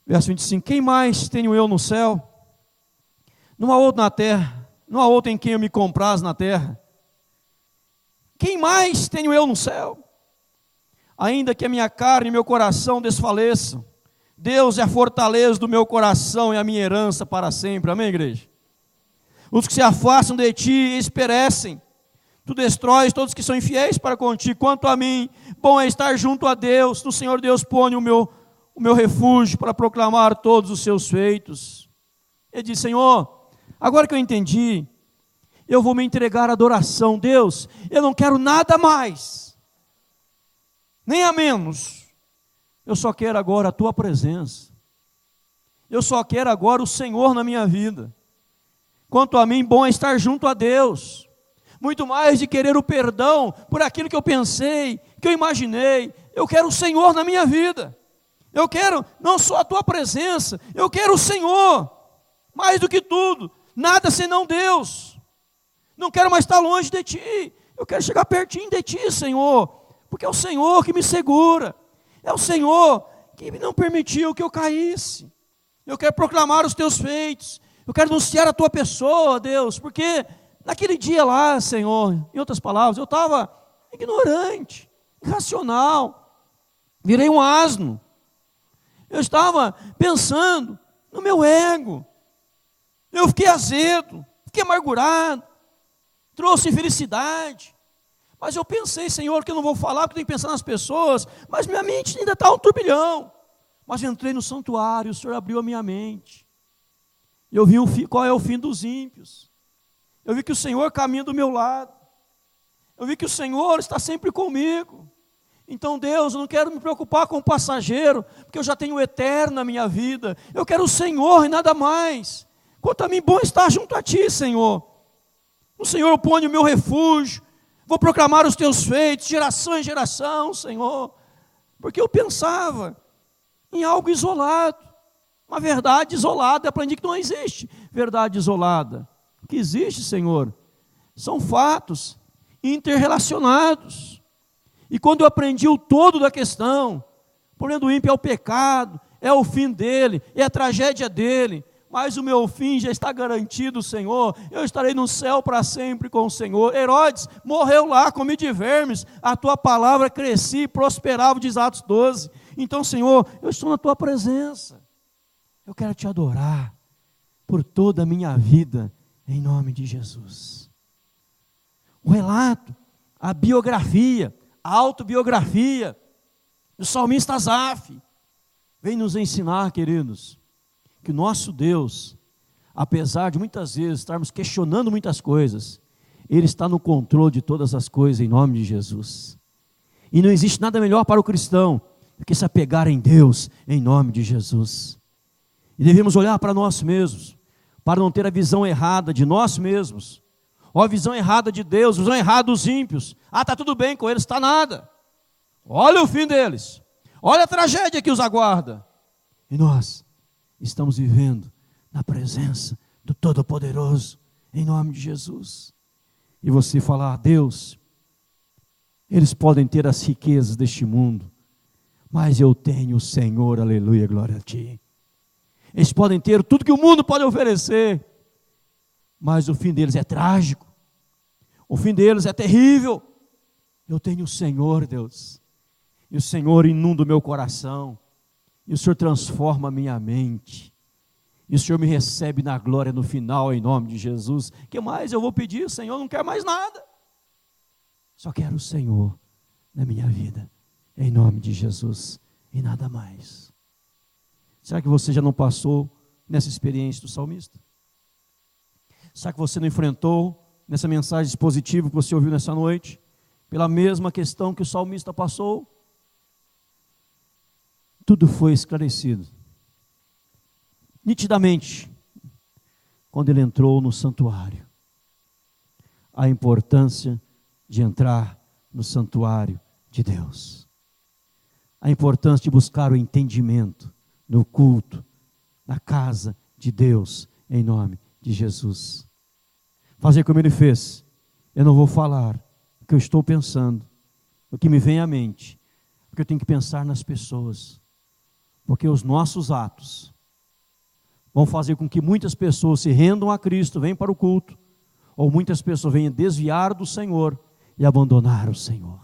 verso 25, quem mais tenho eu no céu? Não há outro na terra, não há outro em quem eu me compraz na terra. Quem mais tenho eu no céu? Ainda que a minha carne e meu coração desfaleçam, Deus é a fortaleza do meu coração e a minha herança para sempre. Amém, igreja? Os que se afastam de ti, eles perecem. Tu destróis todos que são infiéis para contigo. Quanto a mim, bom é estar junto a Deus. No Senhor Deus põe o meu refúgio para proclamar todos os seus feitos. Ele diz: Senhor, agora que eu entendi, eu vou me entregar à adoração. Deus, eu não quero nada mais, nem a menos. Eu só quero agora a tua presença. Eu só quero agora o Senhor na minha vida. Quanto a mim, bom é estar junto a Deus. Muito mais de querer o perdão por aquilo que eu pensei, que eu imaginei. Eu quero o Senhor na minha vida. Eu quero não só a tua presença, eu quero o Senhor. Mais do que tudo, nada senão Deus. Não quero mais estar longe de ti. Eu quero chegar pertinho de ti, Senhor. Porque é o Senhor que me segura. É o Senhor que não permitiu que eu caísse. Eu quero proclamar os teus feitos. Eu quero anunciar a tua pessoa, Deus. Porque naquele dia lá, Senhor, em outras palavras, eu estava ignorante, irracional. Virei um asno. Eu estava pensando no meu ego. Eu fiquei azedo, fiquei amargurado. Trouxe infelicidade. Mas eu pensei, Senhor, que eu não vou falar, porque eu tenho que pensar nas pessoas, mas minha mente ainda está um turbilhão. Mas eu entrei no santuário, o Senhor abriu a minha mente. Eu vi qual é o fim dos ímpios. Eu vi que o Senhor caminha do meu lado. Eu vi que o Senhor está sempre comigo. Então, Deus, eu não quero me preocupar com o passageiro, porque eu já tenho o eterno na minha vida. Eu quero o Senhor e nada mais. Quanto a mim, bom estar junto a Ti, Senhor. O Senhor eu ponho o meu refúgio. Vou proclamar os teus feitos, geração em geração, Senhor. Porque eu pensava em algo isolado. Uma verdade isolada. Eu aprendi que não existe verdade isolada. O que existe, Senhor, são fatos interrelacionados. E quando eu aprendi o todo da questão, o problema do ímpio é o pecado, é o fim dele, é a tragédia dele. Mas o meu fim já está garantido, Senhor. Eu estarei no céu para sempre com o Senhor. Herodes morreu lá, comi de vermes. A tua palavra crescia e prosperava, diz Atos 12. Então, Senhor, eu estou na tua presença. Eu quero te adorar por toda a minha vida, em nome de Jesus. O relato, a biografia, a autobiografia do salmista Asaf vem nos ensinar, queridos, que o nosso Deus, apesar de muitas vezes estarmos questionando muitas coisas, Ele está no controle de todas as coisas em nome de Jesus. E não existe nada melhor para o cristão do que se apegar em Deus em nome de Jesus. E devemos olhar para nós mesmos, para não ter a visão errada de nós mesmos, ou a visão errada de Deus, a visão errada dos ímpios. Está tudo bem com eles, está nada. Olha o fim deles, olha a tragédia que os aguarda. E nós estamos vivendo na presença do Todo-Poderoso, em nome de Jesus. E você falar: Deus, eles podem ter as riquezas deste mundo, mas eu tenho o Senhor, aleluia, glória a Ti. Eles podem ter tudo que o mundo pode oferecer, mas o fim deles é trágico, o fim deles é terrível. Eu tenho o Senhor, Deus, e o Senhor inunda o meu coração, e o Senhor transforma a minha mente, e o Senhor me recebe na glória no final, em nome de Jesus. O que mais eu vou pedir, Senhor? Eu não quero mais nada, só quero o Senhor na minha vida, em nome de Jesus, e nada mais. Será que você já não passou nessa experiência do salmista? Será que você não enfrentou nessa mensagem expositiva que você ouviu nessa noite, pela mesma questão que o salmista passou? Tudo foi esclarecido nitidamente quando ele entrou no santuário. A importância de entrar no santuário de Deus, a importância de buscar o entendimento no culto, na casa de Deus, em nome de Jesus. Fazer como ele fez. Eu não vou falar o que eu estou pensando, o que me vem à mente, porque eu tenho que pensar nas pessoas, porque os nossos atos vão fazer com que muitas pessoas se rendam a Cristo, venham para o culto, ou muitas pessoas venham desviar do Senhor e abandonar o Senhor.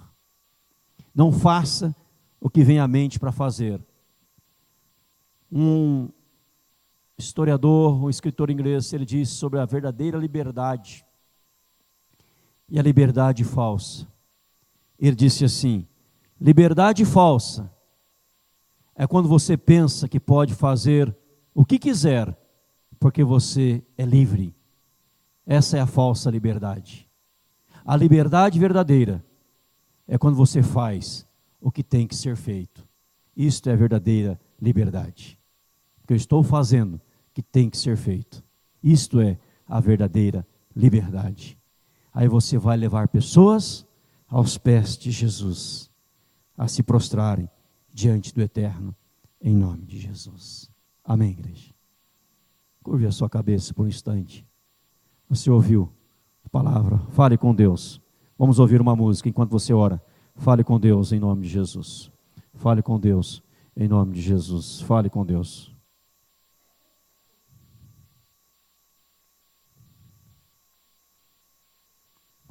Não faça o que vem à mente para fazer. Um historiador, um escritor inglês, ele disse sobre a verdadeira liberdade e a liberdade falsa. Ele disse assim: liberdade falsa é quando você pensa que pode fazer o que quiser, porque você é livre. Essa é a falsa liberdade. A liberdade verdadeira é quando você faz o que tem que ser feito. Isto é a verdadeira liberdade. Porque eu estou fazendo o que tem que ser feito. Isto é a verdadeira liberdade. Aí você vai levar pessoas aos pés de Jesus, a se prostrarem diante do Eterno, em nome de Jesus. Amém, igreja? Curve a sua cabeça por um instante. Você ouviu a palavra? Fale com Deus. Vamos ouvir uma música enquanto você ora. Fale com Deus em nome de Jesus. Fale com Deus em nome de Jesus. Fale com Deus.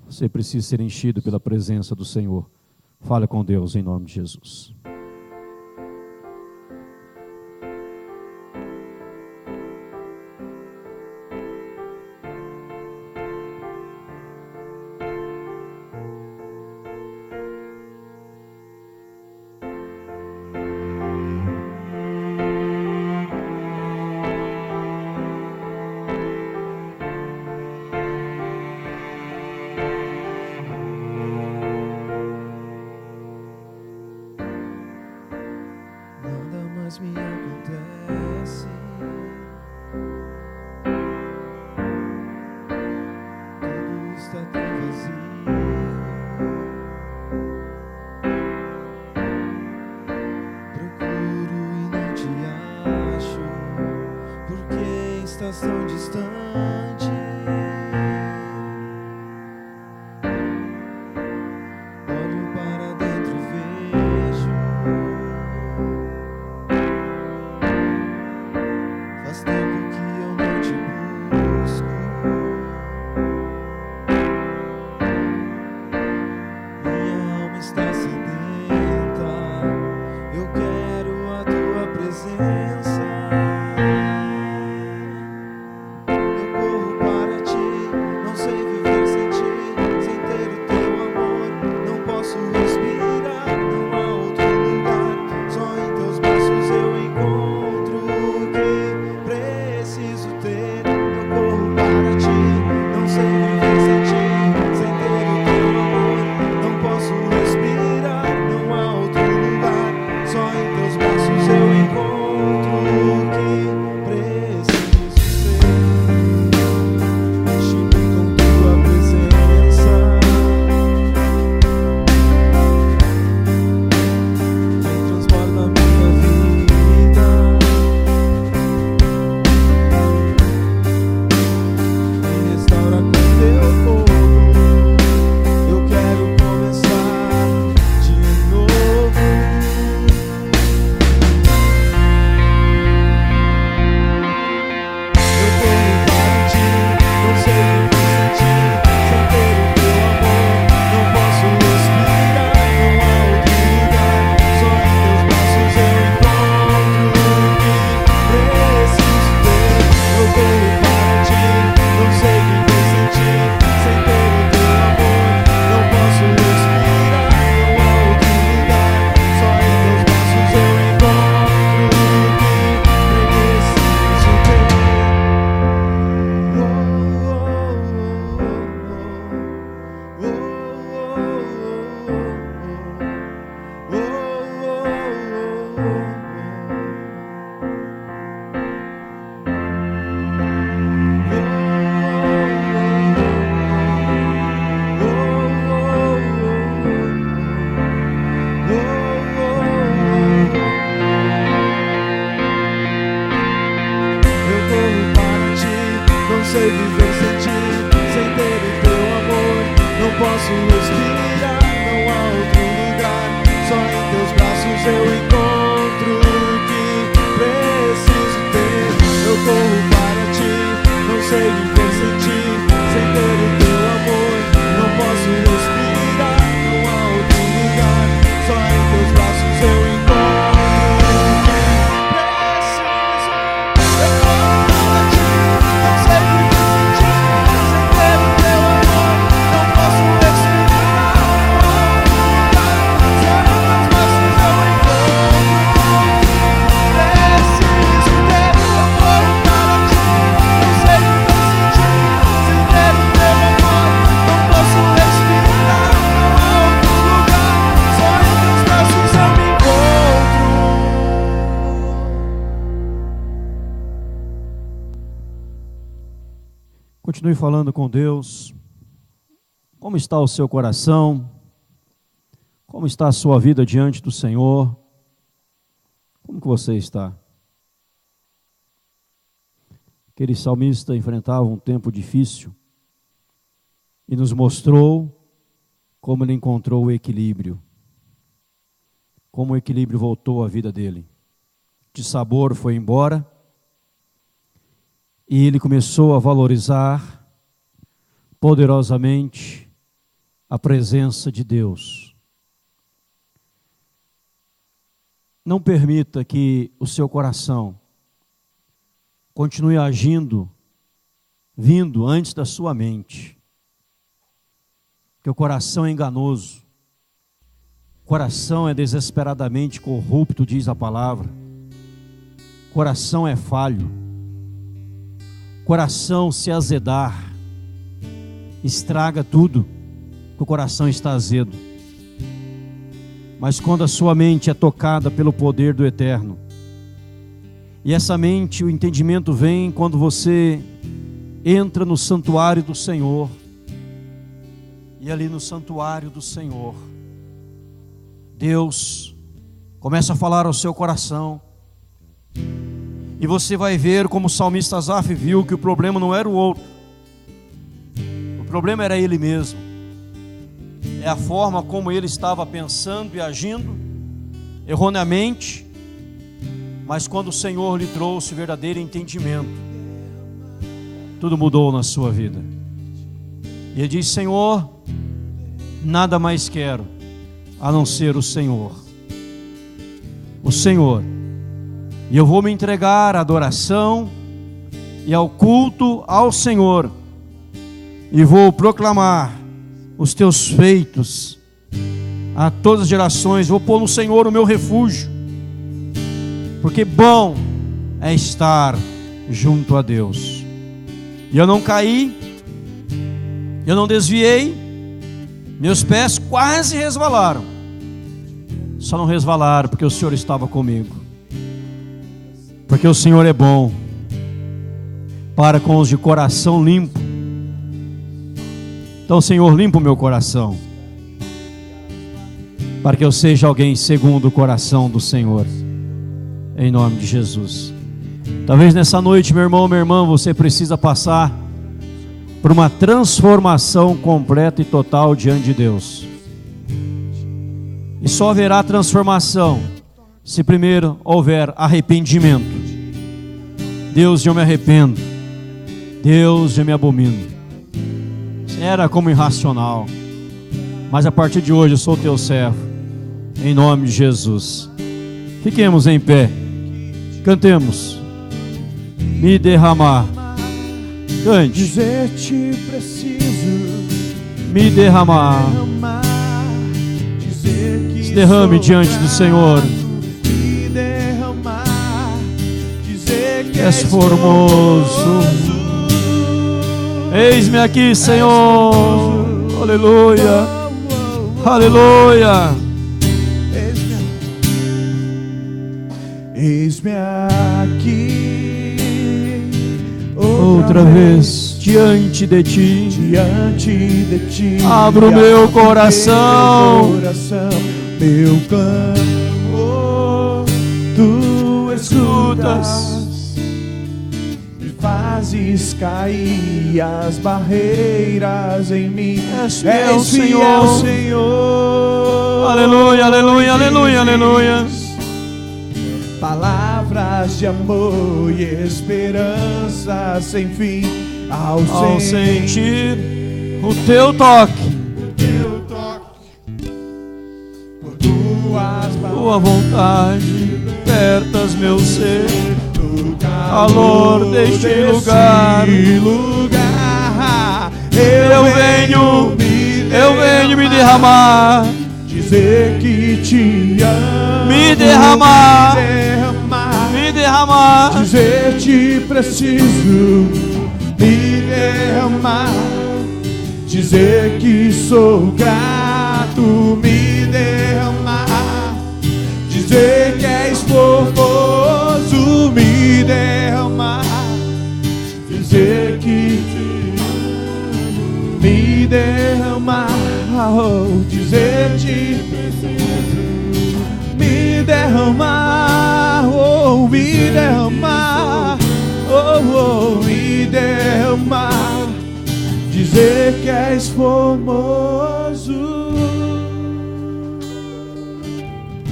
Você precisa ser enchido pela presença do Senhor. Fale com Deus em nome de Jesus. Me acontece, tudo está tão vazio. Procuro e não te acho, porque estás tão distante. Olho para dentro e vejo. Faz tempo que eu não te busco. Minha alma está sedenta. Eu quero a tua presença. Eu corro para ti, não sei viver sem ti, sem ter o teu amor. Não posso respirar, não há outro lugar. Só em teus braços eu encontro o que preciso ter. Eu corro para ti, não sei viver sem ti, sem ter o teu amor. Não posso respirar, não há outro lugar. Só em teus braços eu encontro o que preciso ser. Enche-me com tua presença. Vem, transforma minha vida. Me restaura com teu fogo. Eu quero começar de novo. Eu corro para ti, não sei viver sem ti, sem ter o teu amor. Não posso respirar, não há outro lugar. Só em teus braços eu encontro o que preciso ter. Eu corro para ti, não sei viver sem ti, sem ter o teu amor. Não posso respirar, não há outro lugar. Só em teus braços eu encontro o que preciso ter. Eu corro para ti, não sei viver sem ti, sem ter o teu amor. Não posso respirar, não há outro lugar. Só em teus braços eu encontro o que preciso ter. Eu corro para ti, não sei viver sem ti, sem ter o teu amor. Não posso respirar, não há outro lugar. Só em teus braços eu encontro o que preciso Continue falando com Deus. Como está o seu coração? Como está a sua vida diante do Senhor? Como que você está? Aquele salmista enfrentava um tempo difícil e nos mostrou como ele encontrou o equilíbrio. Como o equilíbrio voltou à vida dele. De sabor foi embora e ele começou a valorizar poderosamente a presença de Deus. Não permita que o seu coração continue agindo, vindo antes da sua mente. Porque o coração é enganoso. O coração é desesperadamente corrupto, diz a palavra. O coração é falho. O coração, se azedar, estraga tudo, porque o coração está azedo. Mas quando a sua mente é tocada pelo poder do Eterno, e essa mente, o entendimento vem quando você entra no santuário do Senhor, e ali no santuário do Senhor, Deus começa a falar ao seu coração, e você vai ver como o salmista Asaf viu que o problema não era o outro, o problema era ele mesmo. É a forma como ele estava pensando e agindo erroneamente, mas quando o Senhor lhe trouxe verdadeiro entendimento, tudo mudou na sua vida. E ele diz: Senhor, nada mais quero a não ser o Senhor. O Senhor. E eu vou me entregar à adoração e ao culto ao Senhor, e vou proclamar os teus feitos a todas as gerações. Vou pôr no Senhor o meu refúgio, porque bom é estar junto a Deus. E eu não caí, eu não desviei, meus pés quase resvalaram, só não resvalaram porque o Senhor estava comigo, porque o Senhor é bom para com os de coração limpo. Então, Senhor, limpa o meu coração, para que eu seja alguém segundo o coração do Senhor, em nome de Jesus. Talvez nessa noite, meu irmão, minha irmã, você precisa passar por uma transformação completa e total diante de Deus. E só haverá transformação se primeiro houver arrependimento. Deus, eu me arrependo. Deus, eu me abomino. Era como irracional, mas a partir de hoje eu sou teu servo, em nome de Jesus. Fiquemos em pé, cantemos. Me derramar, cante. Dizer-te preciso, Me derramar, dizer que se derrame sou diante do Senhor. Me derramar, dizer que És formoso. Eis-me aqui, Senhor. Aleluia, aleluia. Eis-me aqui Outra vez diante de ti, abro o meu coração, meu clamor, tu escutas, me fazes cair as barreiras em mim. És fiel, fiel, Senhor. Senhor. Aleluia, aleluia, aleluia, aleluia. Palavras de amor e esperança sem fim, Ao sentir o teu toque, por tuas tua vontade, apertas meu ser, calor deste lugar. Eu venho me derramar, dizer que te amo, me derramar, me derramar, dizer te preciso, me derramar, dizer que sou grato, me derramar, dizer que és formoso, me derramar, dizer que te me derramar, oh, dizer-te, me derramar, oh, me derramar, oh, oh, me derramar, dizer que és formoso.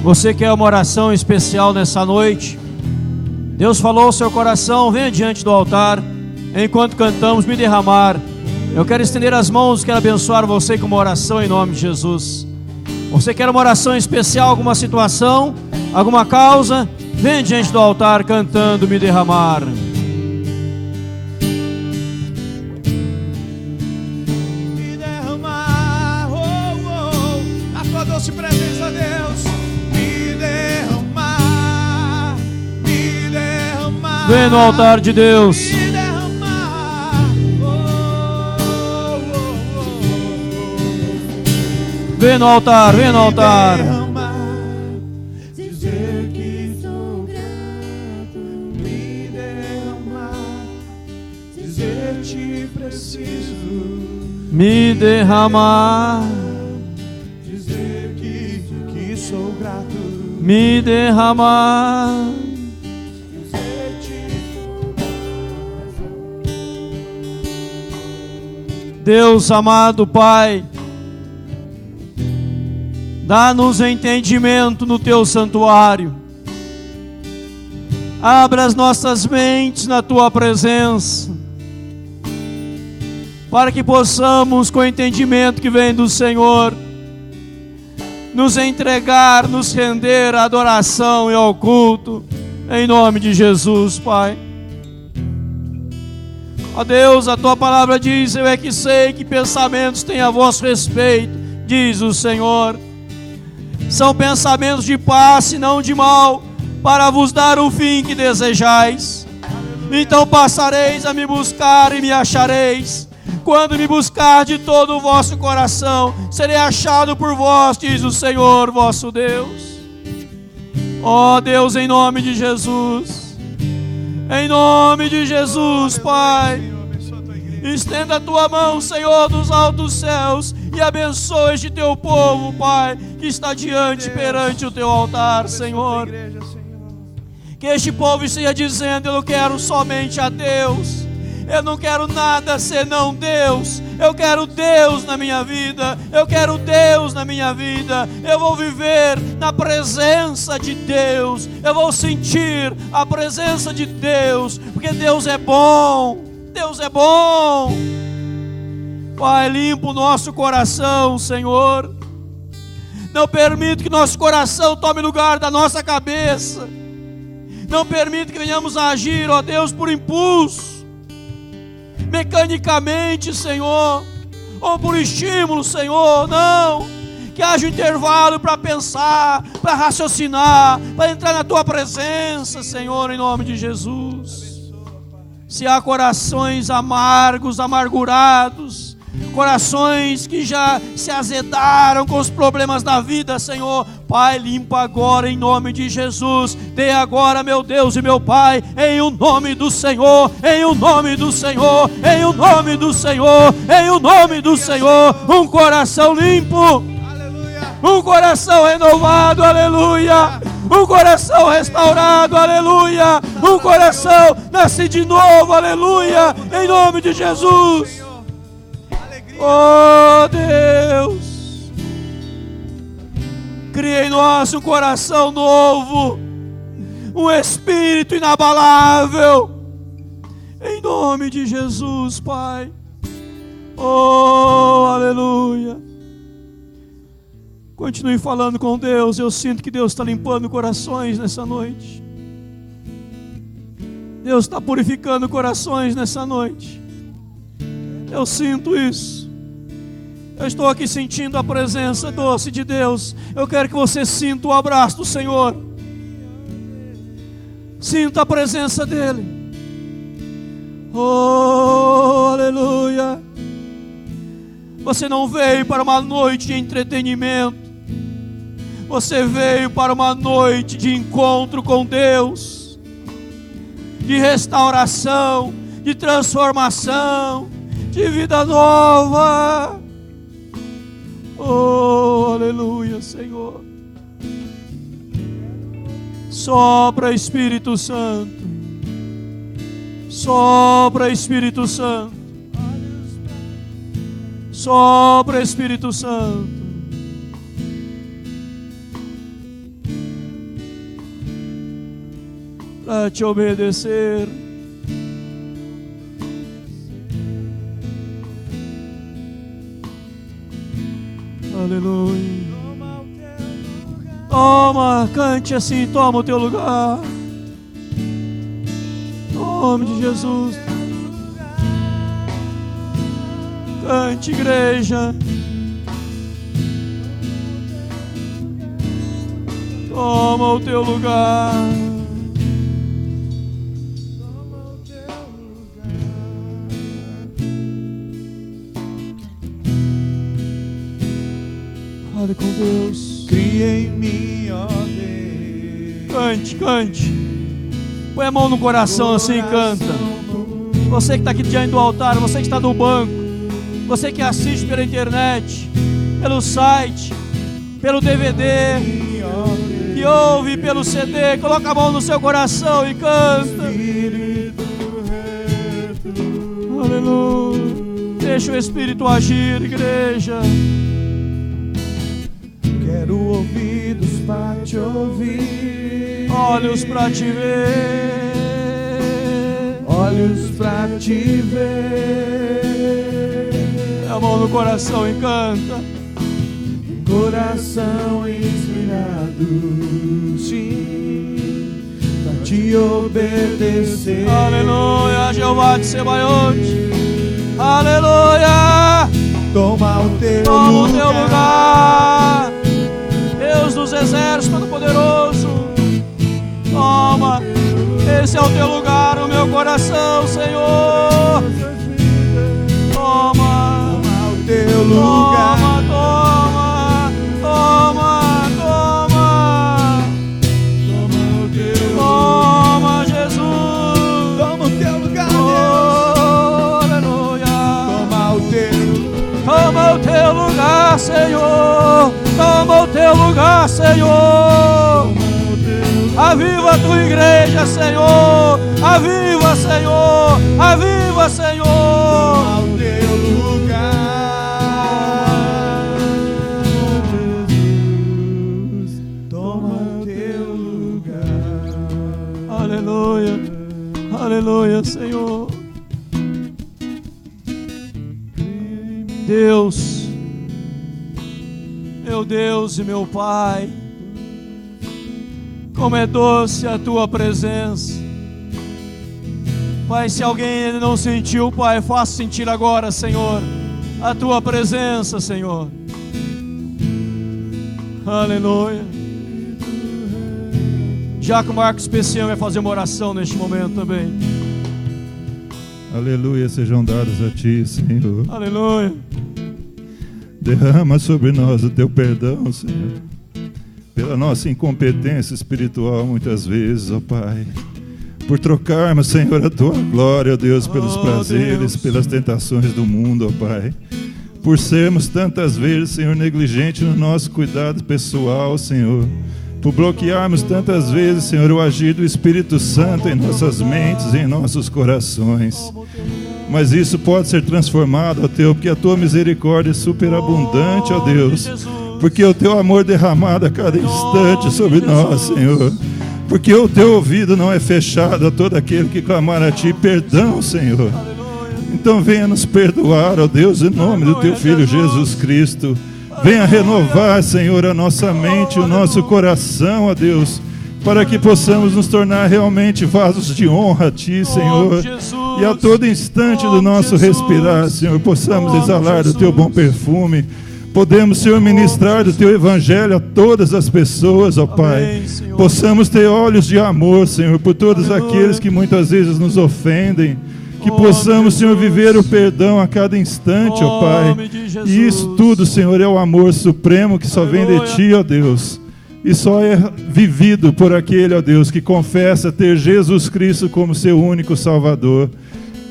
Você quer uma oração especial nessa noite? Deus falou ao seu coração, venha diante do altar, enquanto cantamos, me derramar. Eu quero estender as mãos, quero abençoar você com uma oração em nome de Jesus. Você quer uma oração especial, alguma situação, alguma causa? Venha diante do altar cantando, me derramar. Me derramar, oh, oh, a tua doce presença, Deus. Me derramar, me derramar. Vem no altar de Deus. Me derramar, oh, oh, oh, oh. Vem no altar, vem no altar. Me derramar, dizer que sou grato. Me derramar, dizer te preciso. Me derramar, Dizer que sou grato. me derramar. Dizer-te Deus amado Pai, dá-nos entendimento no Teu santuário. Abra as nossas mentes na Tua presença, para que possamos, com o entendimento que vem do Senhor, nos entregar, nos render à adoração e ao culto, em nome de Jesus, Pai. Ó Deus, a Tua palavra diz, eu é que sei que pensamentos têm a vosso respeito, diz o Senhor. São pensamentos de paz e não de mal, para vos dar o fim que desejais. Então passareis a me buscar e me achareis. Quando me buscar de todo o vosso coração, serei achado por vós, diz o Senhor vosso Deus. Ó Deus, em nome de Jesus, em nome de Jesus, Pai, estenda a Tua mão, Senhor, dos altos céus, e abençoa este Teu povo, Pai, que está diante, perante o Teu altar, Senhor. Que este povo esteja dizendo, eu quero somente a Deus. Eu não quero nada senão Deus. Eu quero Deus na minha vida. Eu quero Deus na minha vida. Eu vou viver na presença de Deus. Eu vou sentir a presença de Deus, porque Deus é bom. Deus é bom. Pai, limpa o nosso coração, Senhor. Não permita que nosso coração tome lugar da nossa cabeça. Não permita que venhamos a agir, ó Deus, por impulso, mecanicamente, Senhor, ou por estímulo, Senhor. Não, que haja um intervalo para pensar, para raciocinar, para entrar na Tua presença, Senhor, em nome de Jesus. Se há corações amargos, amargurados, corações que já se azedaram com os problemas da vida, Senhor, Pai, limpa agora em nome de Jesus. Dê agora, meu Deus e meu Pai, em o nome do Senhor, em o nome do Senhor, em o nome do Senhor, em o nome do Senhor, um coração limpo, um coração renovado, aleluia, um coração restaurado, aleluia, um coração nascido de novo, aleluia, em nome de Jesus. Oh Deus, cria em nós um coração novo, um espírito inabalável, em nome de Jesus, Pai. Oh, aleluia. Continue falando com Deus. Eu sinto que Deus está limpando corações nessa noite. Deus está purificando corações nessa noite. Eu sinto isso. Eu estou aqui sentindo a presença doce de Deus. Eu quero que você sinta o abraço do Senhor. Sinta a presença dEle. Oh, aleluia. Você não veio para uma noite de entretenimento. Você veio para uma noite de encontro com Deus, de restauração, de transformação, de vida nova. Oh, aleluia, Senhor. Sopra, Espírito Santo. Sopra, Espírito Santo. Sopra, Espírito Santo. Para te obedecer. Aleluia. Toma, cante assim, toma o teu lugar. Em nome de Jesus. Cante, igreja. Toma o teu lugar. Fale com Deus. Cria em mim, ó Deus. Cante, cante. Põe a mão no coração assim, canta. Você que está aqui diante do altar, você que está no banco, você que assiste pela internet, pelo site, pelo DVD, que ouve pelo CD, coloca a mão no seu coração e canta. Aleluia. Deixa o Espírito agir, igreja. Quero ouvidos para te ouvir, Olhos para te ver, olhos para te ver. põe a mão no coração e canta. Coração inspirado, sim, para te obedecer. Aleluia, Jeová de Sebaiote. Aleluia. Toma o teu lugar. Deus dos exércitos Todo-Poderoso. Toma, esse é o teu lugar, o meu coração, Senhor. Toma o teu lugar. Toma, toma, toma, toma. Toma, Jesus. Toma o teu lugar, Deus. Aleluia. Toma o teu lugar, Senhor. Toma o teu lugar, Senhor. Aviva a tua igreja, Senhor. Aviva, Senhor. Aviva, Senhor. Toma o teu lugar, Jesus. Toma o teu lugar. Aleluia. Aleluia, Senhor. Deus, meu Deus e meu Pai, como é doce a tua presença. Pai, se alguém ainda não sentiu, Pai, faça sentir agora, Senhor, a tua presença, Senhor. Aleluia. Jaco Marcos Especial vai fazer uma oração neste momento também. Aleluia, sejam dados a ti, Senhor. Aleluia. Derrama sobre nós o teu perdão, Senhor, pela nossa incompetência espiritual muitas vezes, ó Pai, por trocarmos, Senhor, a tua glória, ó Deus, pelos prazeres, Deus, pelas tentações do mundo, ó Pai, por sermos tantas vezes, Senhor, negligentes no nosso cuidado pessoal, Senhor, por bloquearmos tantas vezes, Senhor, o agir do Espírito Santo em nossas mentes e em nossos corações. Mas isso pode ser transformado, ó Teu, porque a Tua misericórdia é superabundante, ó Deus, porque o Teu amor derramado a cada instante sobre nós, Senhor, porque o Teu ouvido não é fechado a todo aquele que clamar a Ti perdão, Senhor. Então venha nos perdoar, ó Deus, em nome do Teu Filho Jesus Cristo. Venha renovar, Senhor, a nossa mente, o nosso coração, ó Deus, para que possamos nos tornar realmente vasos de honra a Ti, Senhor, e a todo instante do nosso respirar, Senhor, possamos exalar do Teu bom perfume, podemos, Senhor, ministrar do Teu Evangelho a todas as pessoas, ó Pai, possamos ter olhos de amor, Senhor, por todos aqueles que muitas vezes nos ofendem, que possamos, Senhor, viver o perdão a cada instante, ó Pai, e isso tudo, Senhor, é o amor supremo que só vem de Ti, ó Deus, e só é vivido por aquele, ó Deus, que confessa ter Jesus Cristo como seu único Salvador.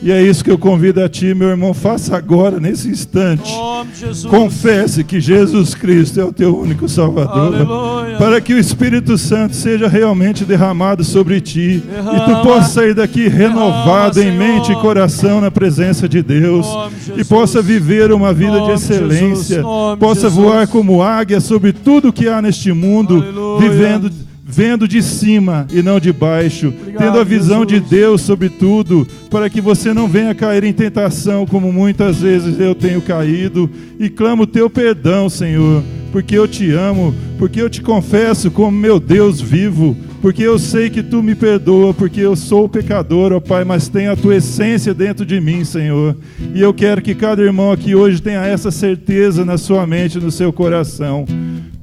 E é isso que eu convido a ti, meu irmão, faça agora, nesse instante. Em nome de Jesus. Confesse que Jesus Cristo é o teu único Salvador. Aleluia. Para que o Espírito Santo seja realmente derramado sobre ti. Derrama. E tu possa sair daqui renovado Derrama, em mente e Senhor. coração na presença de Deus. Nome de E Jesus. possa viver uma vida Nome de de excelência. Jesus. Nome de Possa Jesus. voar como águia sobre tudo que há neste mundo. Aleluia. Vendo de cima e não de baixo, Obrigado, tendo a visão Jesus. de Deus sobre tudo, para que você não venha cair em tentação, como muitas vezes eu tenho caído, e clamo o teu perdão, Senhor, porque eu te amo, porque eu te confesso como meu Deus vivo, porque eu sei que tu me perdoa, porque eu sou pecador, ó Pai, mas tenho a tua essência dentro de mim, Senhor, e eu quero que cada irmão aqui hoje tenha essa certeza na sua mente, no seu coração.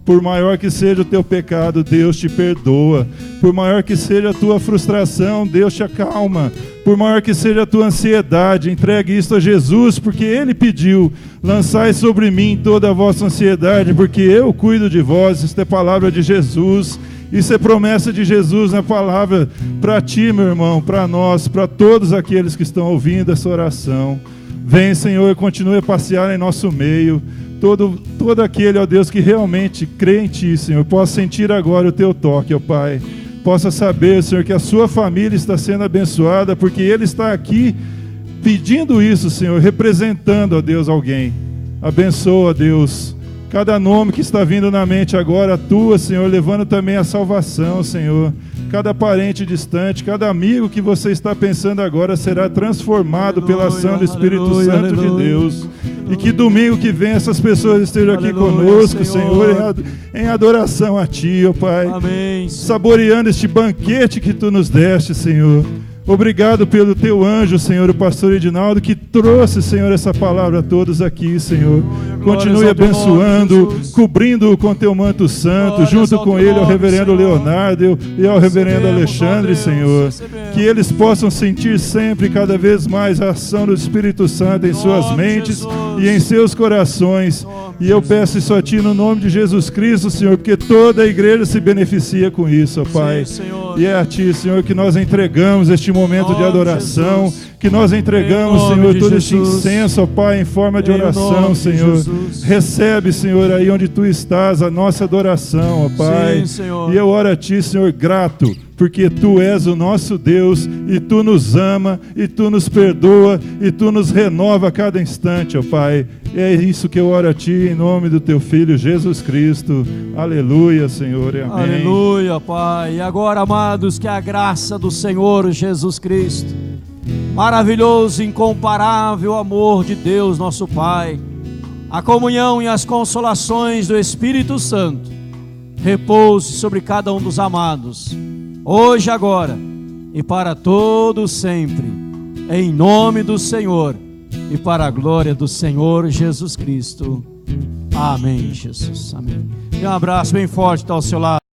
Por maior que seja o teu pecado, Deus te perdoa. Por maior que seja a tua frustração, Deus te acalma. Por maior que seja a tua ansiedade, entregue isto a Jesus, porque Ele pediu: lançai sobre mim toda a vossa ansiedade, porque eu cuido de vós. Isto é palavra de Jesus. Isso é promessa de Jesus na palavra para ti, meu irmão, para nós, para todos aqueles que estão ouvindo essa oração. Vem, Senhor, e continue a passear em nosso meio. Todo aquele, ó Deus, que realmente crê em Ti, Senhor, possa sentir agora o Teu toque, ó Pai. Possa saber, Senhor, que a sua família está sendo abençoada, porque Ele está aqui pedindo isso, Senhor, representando, ó Deus, alguém. Abençoa, Deus, cada nome que está vindo na mente agora, a Tua, Senhor, levando também a salvação, Senhor. Cada parente distante, cada amigo que você está pensando agora será transformado pela ação do Espírito Santo de Deus. E que domingo que vem essas pessoas estejam aqui conosco, Senhor, em adoração a Ti, ó Pai. Amém. Saboreando este banquete que Tu nos deste, Senhor. Obrigado pelo Teu anjo, Senhor, o pastor Edinaldo, que trouxe, Senhor, essa palavra a todos aqui, Senhor. Continue abençoando, cobrindo-o com Teu manto santo, junto com ele ao reverendo Leonardo e ao reverendo Alexandre, Senhor. Que eles possam sentir sempre, cada vez mais, a ação do Espírito Santo em suas mentes e em seus corações. E eu peço isso a Ti no nome de Jesus Cristo, Senhor, porque toda a igreja se beneficia com isso, ó Pai. E é a Ti, Senhor, que nós entregamos este momento de adoração, que nós entregamos, Senhor, todo este incenso, ó Pai, em forma de oração, Senhor. Recebe, Senhor, aí onde Tu estás, a nossa adoração, ó Pai. E eu oro a Ti, Senhor, grato, porque Tu és o nosso Deus, e Tu nos ama, e Tu nos perdoa, e Tu nos renova a cada instante, ó Pai. E é isso que eu oro a Ti, em nome do Teu Filho Jesus Cristo. Aleluia, Senhor, e amém. Aleluia, Pai. E agora, amados, que a graça do Senhor Jesus Cristo, maravilhoso, incomparável amor de Deus, nosso Pai, a comunhão e as consolações do Espírito Santo, repouse sobre cada um dos amados, hoje, agora e para todo sempre, em nome do Senhor e para a glória do Senhor Jesus Cristo. Amém, Jesus. Amém. E um abraço bem forte ao seu lado.